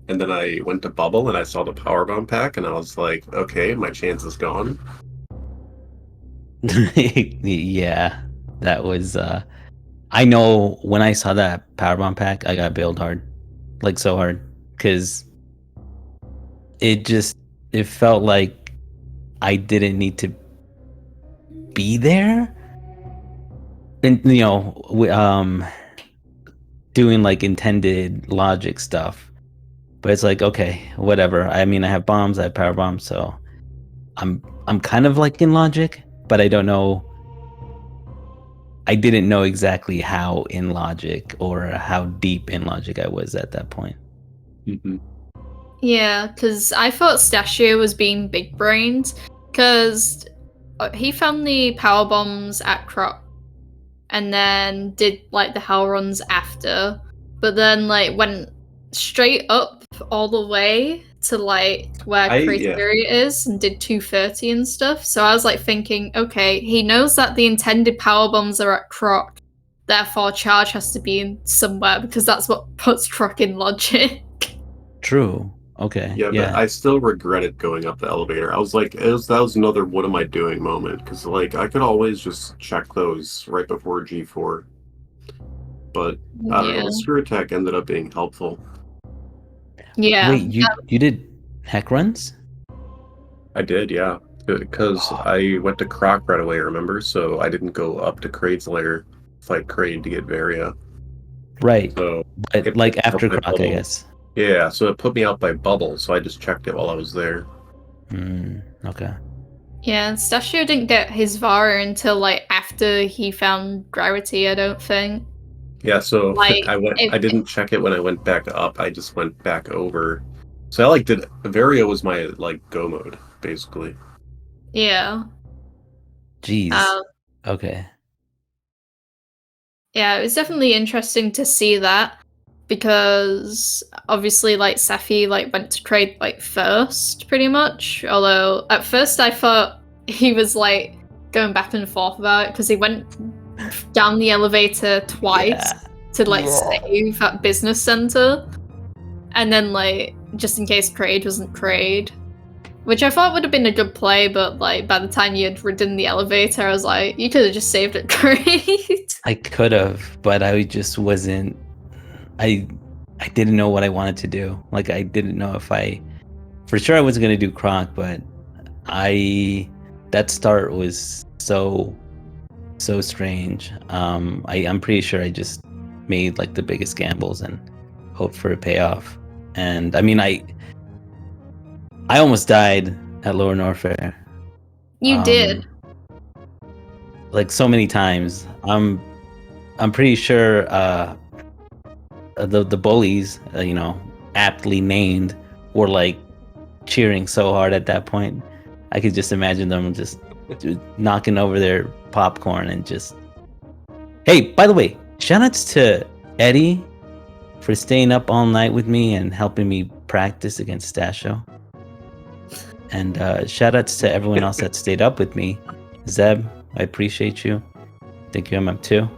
And then I went to Bubble, and I saw the power bomb pack, and I was like, okay, my chance is gone. Yeah, that was. I know when I saw that power bomb pack, I got bailed hard, like so hard, because it felt like I didn't need to be there, and doing like intended logic stuff. But it's like, okay, whatever. I mean, I have bombs, I have power bombs, so I'm kind of like in logic, but I don't know. I didn't know exactly how in logic or how deep in logic I was at that point. Mm-hmm. Yeah, because I thought Stashio was being big-brained, because he found the power bombs at Croc, and then did like the hell runs after, but then like went straight up all the way to like where Criteria is and did 230 and stuff. So I was like thinking, okay, he knows that the intended power bombs are at Croc, therefore charge has to be in somewhere because that's what puts Croc in logic. True. Okay. Yeah, but I still regretted going up the elevator. I was like, that was another "what am I doing" moment, because like I could always just check those right before G4. But I don't know, the screw attack ended up being helpful. Yeah. Wait, you did hack runs? I did, yeah, because I went to Croc right away. Remember, so I didn't go up to Kraid's lair, fight Kraid to get Varia. Right. So but like after Croc, I guess. Yeah, so it put me out by bubble, so I just checked it while I was there. Okay. Yeah, and Stashio didn't get his Vara until like after he found Gravity, I don't think. Yeah, so like, I didn't check it when I went back up, I just went back over. So I like did Varia was my like go mode, basically. Yeah. Jeez. Okay. Yeah, it was definitely interesting to see that, because obviously like Safi like went to Kraid like first pretty much, although at first I thought he was like going back and forth about it because he went down the elevator twice to like save at business center, and then like just in case Kraid wasn't Kraid, which I thought would have been a good play, but like by the time you had ridden the elevator, I was like, you could have just saved it Kraid. I could have, but I just wasn't. I didn't know what I wanted to do. Like I didn't know if for sure I wasn't gonna do Croc, but that start was so strange. I'm pretty sure I just made like the biggest gambles and hoped for a payoff. And I mean, I almost died at Lower Norfair. You did. Like so many times. I'm pretty sure the bullies, aptly named, were like cheering so hard at that point. I could just imagine them just knocking over their popcorn and just. Hey, by the way, shoutouts to Eddie for staying up all night with me and helping me practice against Stashio. And shoutouts to everyone else that stayed up with me. Zeb, I appreciate you. Thank you, MM2.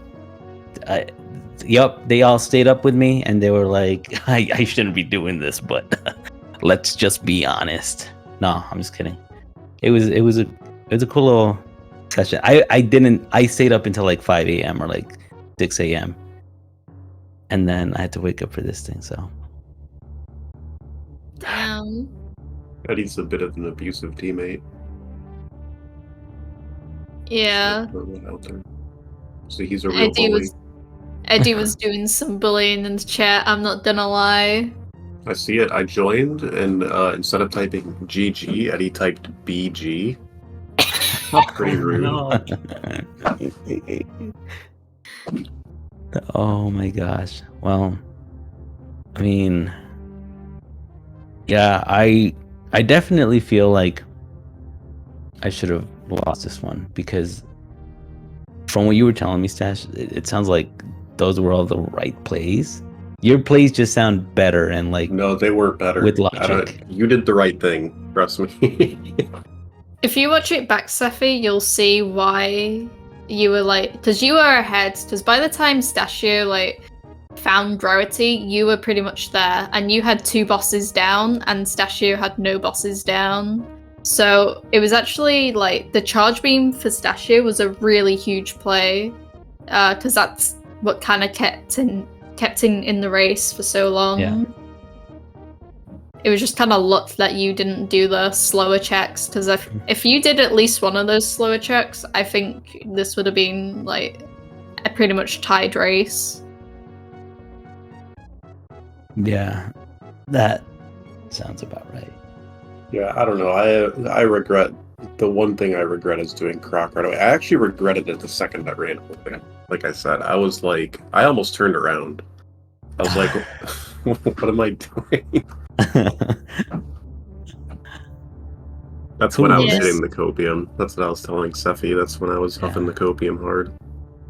Yep, they all stayed up with me and they were like, I shouldn't be doing this, but let's just be honest. No, I'm just kidding. It was a cool little session. I stayed up until like 5 a.m. or like 6 a.m. and then I had to wake up for this thing, so. Damn. Eddie's a bit of an abusive teammate. Yeah. So he's a real bully. Eddie was doing some bullying in the chat, I'm not gonna lie. I see it. I joined, and instead of typing GG, Eddie typed BG. Pretty rude. Oh my gosh. Well, I mean, yeah, I definitely feel like I should have lost this one, because from what you were telling me, Stash, it sounds like those were all the right plays. Your plays just sound better and like. No, they were better. With logic. You did the right thing. Trust me. If you watch it back, Safi, you'll see why you were like, because you were ahead. Because by the time Stashio like found Gravity, you were pretty much there, and you had 2 bosses down, and Stashio had no bosses down. So it was actually like the charge beam for Stashio was a really huge play, because that's what kind of kept in the race for so long. it was just kind of luck that you didn't do the slower checks, because if you did at least one of those slower checks, I think this would have been like a pretty much tied race. Yeah, that sounds about right. Yeah, I don't know. I regret the one thing I regret is doing Croc right away. I actually regretted it the second I ran away. Like I said, I was like, I almost turned around. I was like, what am I doing? That's when I was Yes. hitting the copium. That's what I was telling Sephi. That's when I was huffing the copium hard.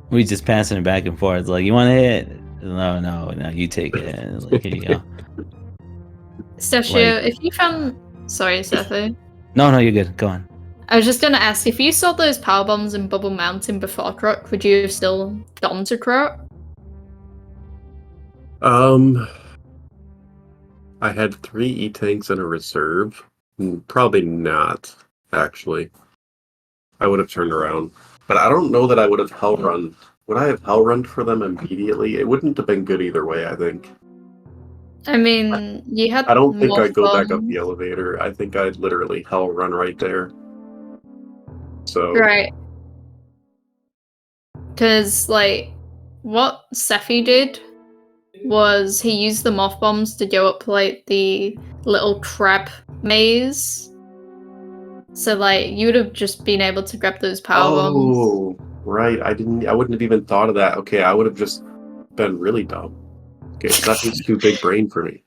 We just passing it back and forth. Like, you want to hit? No, you take it. Like, here you go. Stashio, if you found... Sorry, Sephi. No, you're good. Go on. I was just going to ask, if you saw those power bombs in Bubble Mountain before Croc, would you have still gone to Croc? I had 3 E-tanks in a reserve. Probably not, actually. I would have turned around. But I don't know that I would have hell run. Would I have hell run for them immediately? It wouldn't have been good either way, I think. I mean, you had I don't think more I'd go back up fun. the elevator. I think I'd literally hell run right there. So Right. Because, like, what Sephi did was he used the moth bombs to go up, like, the little crab maze. So, like, you would have just been able to grab those power bombs. Oh, right. I wouldn't have even thought of that. Okay, I would have just been really dumb. Okay, Sephi's too big brain for me.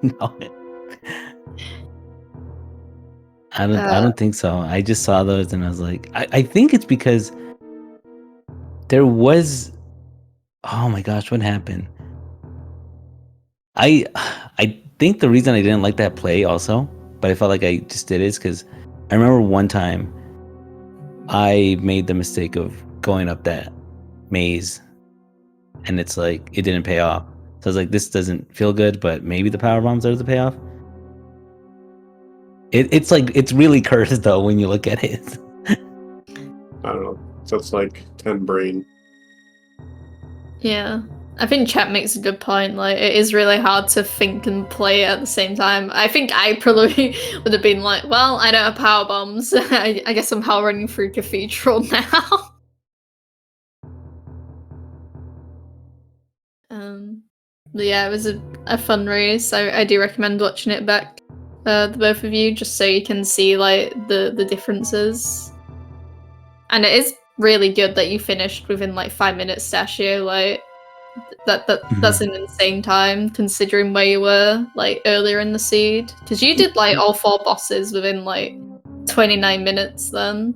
No. I don't think so. I just saw those and I was like, I think it's because there was, oh my gosh, what happened? I think the reason I didn't like that play also, but I felt like I just did is because I remember one time I made the mistake of going up that maze and it's like it didn't pay off. So I was like, this doesn't feel good, but maybe the power bombs are the payoff. It's like, it's really cursed though when you look at it. I don't know. So it's like 10 brain. Yeah. I think chat makes a good point. Like, it is really hard to think and play at the same time. I think I probably would have been like, well, I don't have power bombs. I guess I'm power running through Cathedral now. But yeah, it was a fun race. I do recommend watching it back, the both of you, just so you can see like the differences. And it is really good that you finished within like 5 minutes, Stashio. Like that's an insane time considering where you were like earlier in the seed. Because you did like all 4 bosses within like 29 minutes then.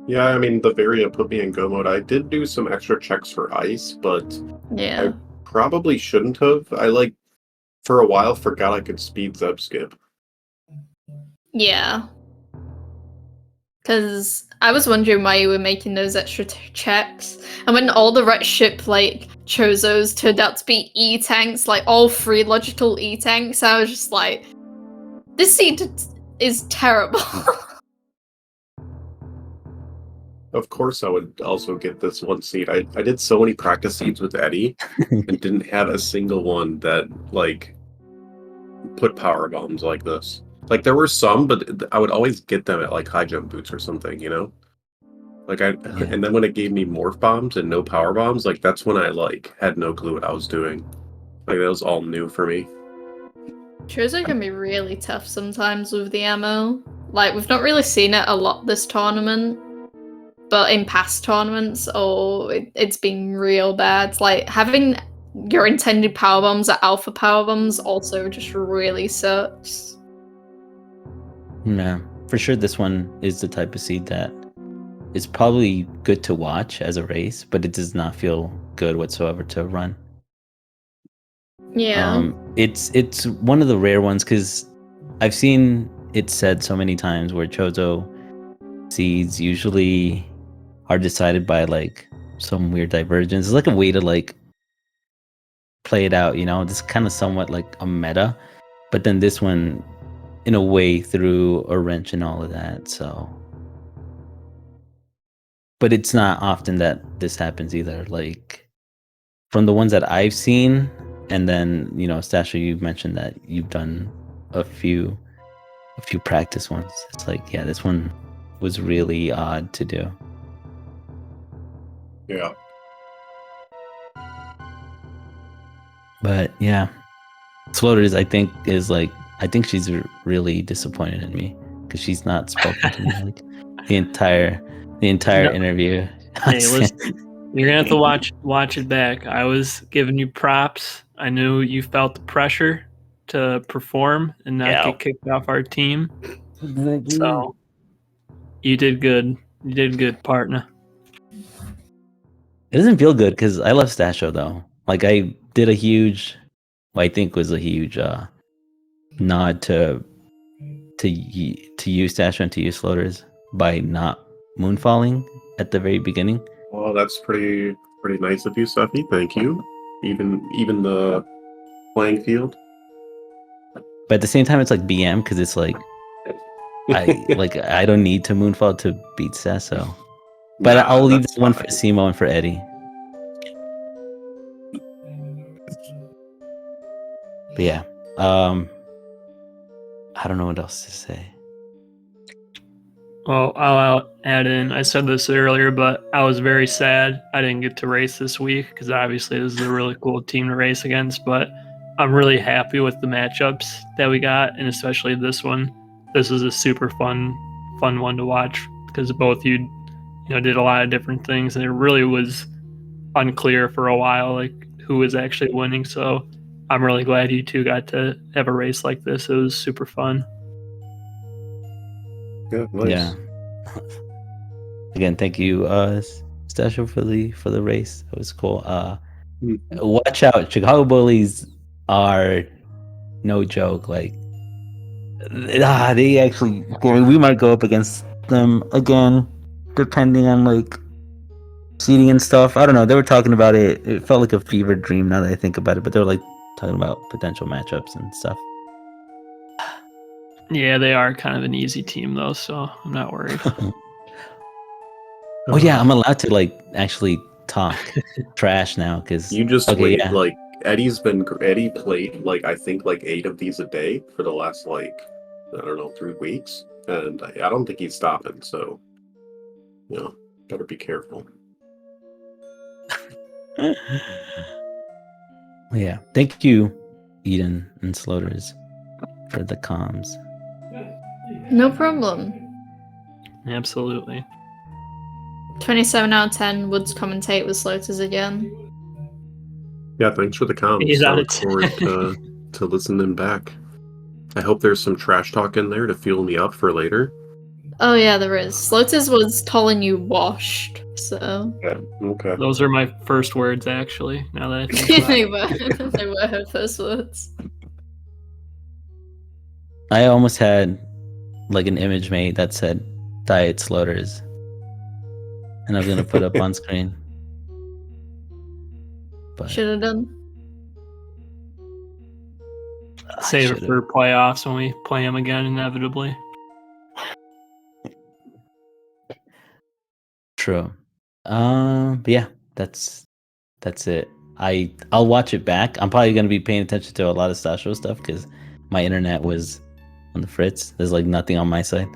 Yeah, I mean, the Varia put me in go mode. I did do some extra checks for ice, but Yeah. I probably shouldn't have. I like, for a while, forgot I could speed Zeb skip. Yeah. Because I was wondering why you were making those extra checks. And when all the right ship, like, Chozos turned out to be E-tanks, like, all 3 logical E-tanks, I was just like, this seed is terrible. Of course, I would also get this one seed. I did so many practice seeds with Eddie and didn't have a single one that, like, put power bombs like this. Like, there were some, but I would always get them at, like, high jump boots or something, you know? Like, and then when it gave me morph bombs and no power bombs, like, that's when I, like, had no clue what I was doing. Like, that was all new for me. Chozo can be really tough sometimes with the ammo. Like, we've not really seen it a lot this tournament, but in past tournaments, it's been real bad. Like, having your intended power bombs at alpha power bombs also just really sucks. Yeah, for sure this one is the type of seed that is probably good to watch as a race, but it does not feel good whatsoever to run. Yeah. It's one of the rare ones because I've seen it said so many times where Chozo seeds usually are decided by like some weird divergence. It's like a way to like play it out, you know. This kind of somewhat like a meta, but then this one, in a way, threw a wrench and all of that. So, but it's not often that this happens either. Like from the ones that I've seen, And then, Stasha, you mentioned that you've done a few practice ones. It's like, yeah, this one was really odd to do. Yeah. But yeah, Floaters, I think she's really disappointed in me because she's not spoken to me like the entire No. interview. Hey, listen, you're gonna have to watch it back. I was giving you props. I knew you felt the pressure to perform and not get kicked off our team. So you did good. You did good, partner. It doesn't feel good because I love Stasho though. Like I did a huge, what I think was a huge nod to you, Stasho, and to you, Floaters, by not moonfalling at the very beginning. Well, that's pretty nice of you, Steffi. Thank you. Even the playing field. But at the same time, it's like BM because it's like I don't need to moonfall to beat Sasso. But Nah, I'll leave that's this one for fine. Simo and for Eddie. But yeah, I don't know what else to say. Well, I'll add in. I said this earlier, but I was very sad I didn't get to race this week because obviously this is a really cool team to race against. But I'm really happy with the matchups that we got, and especially this one. This is a super fun one to watch because both you did a lot of different things, and it really was unclear for a while like who was actually winning. So I'm really glad you two got to have a race like this. It was super fun. Yeah, nice. Yeah. Again, thank you, Stasho, for the race. It was cool. Watch out, Chicago Bullies are no joke. Like, they actually, we might go up against them again, depending on like seeding and stuff. I don't know. They were talking about it. It felt like a fever dream now that I think about it. But they were like talking about potential matchups and stuff. Yeah, they are kind of an easy team though, so I'm not worried. Oh yeah, I'm allowed to like actually talk trash now because You just okay, wait. yeah. Like Eddie played like I think like 8 of these a day for the last like I don't know 3 weeks, and I don't think he's stopping. So better be careful. Yeah, thank you, Eden and Sloters, for the comms. No problem. Absolutely. 27 out of 10 would commentate with Sloaters again. Yeah, thanks for the comments. He's I on look it. forward to listening back. I hope there's some trash talk in there to fuel me up for later. Oh yeah, there is. Sloaters was calling you washed, so... Yeah, okay. Those are my first words, actually, now that I think about it. They were her first words. I almost had like an image made that said Diet Sloters, and I was gonna put up on screen. But Should have done. Save it for playoffs when we play them again, inevitably. True. But yeah, that's it. I'll watch it back. I'm probably gonna be paying attention to a lot of Stasho stuff because my internet was on the fritz. There's like nothing on my side.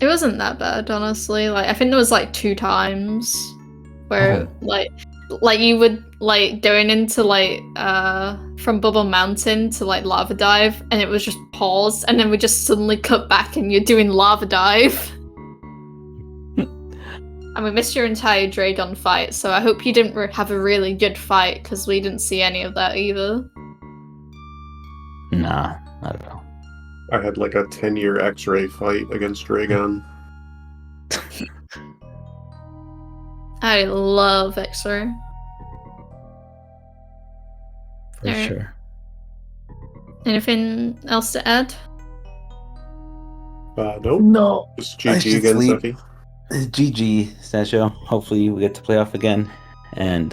It wasn't that bad, honestly. Like I think there was like 2 times where like you would like going into like from Bubble Mountain to like Lava Dive, and it was just paused, and then we just suddenly cut back, and you're doing Lava Dive. And we missed your entire Dragon fight, so I hope you didn't have a really good fight, because we didn't see any of that either. Nah, not at all. I had like a 10-year X-ray fight against Dragon. I love X-ray. For Alright. sure. Anything else to add? Nope. No. Just I GG should again, sleep. Steffi. GG, Stasho. Hopefully we get to play off again, and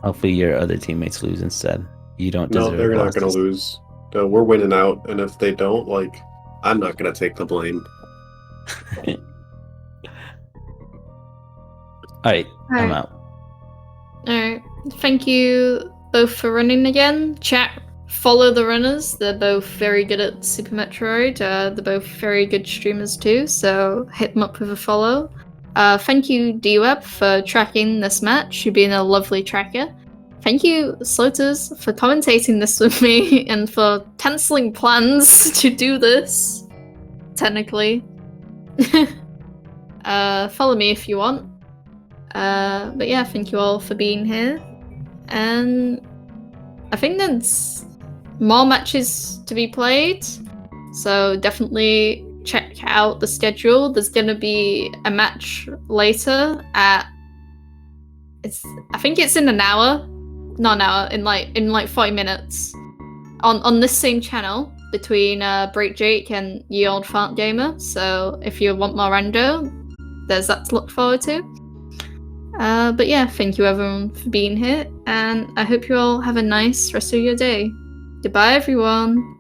hopefully your other teammates lose instead. You don't deserve. No, they're not losses. going to lose. No, we're winning out, and if they don't, like, I'm not going to take the blame. All right, I'm out. Alright. Thank you both for running again. Chat, follow the runners. They're both very good at Super Metroid. They're both very good streamers too, so hit them up with a follow. Thank you, D-Web, for tracking this match. You've been a lovely tracker. Thank you, Slotus, for commentating this with me and for cancelling plans to do this. Technically. Follow me if you want. But yeah, thank you all for being here. And I think there's more matches to be played. So definitely check out the schedule. There's gonna be a match later at I think it's in an hour. Not an hour, in like 40 minutes. On this same channel between Break Jake and Ye Old Fart Gamer. So if you want more Rando, there's that to look forward to. But yeah, thank you everyone for being here, and I hope you all have a nice rest of your day. Goodbye everyone!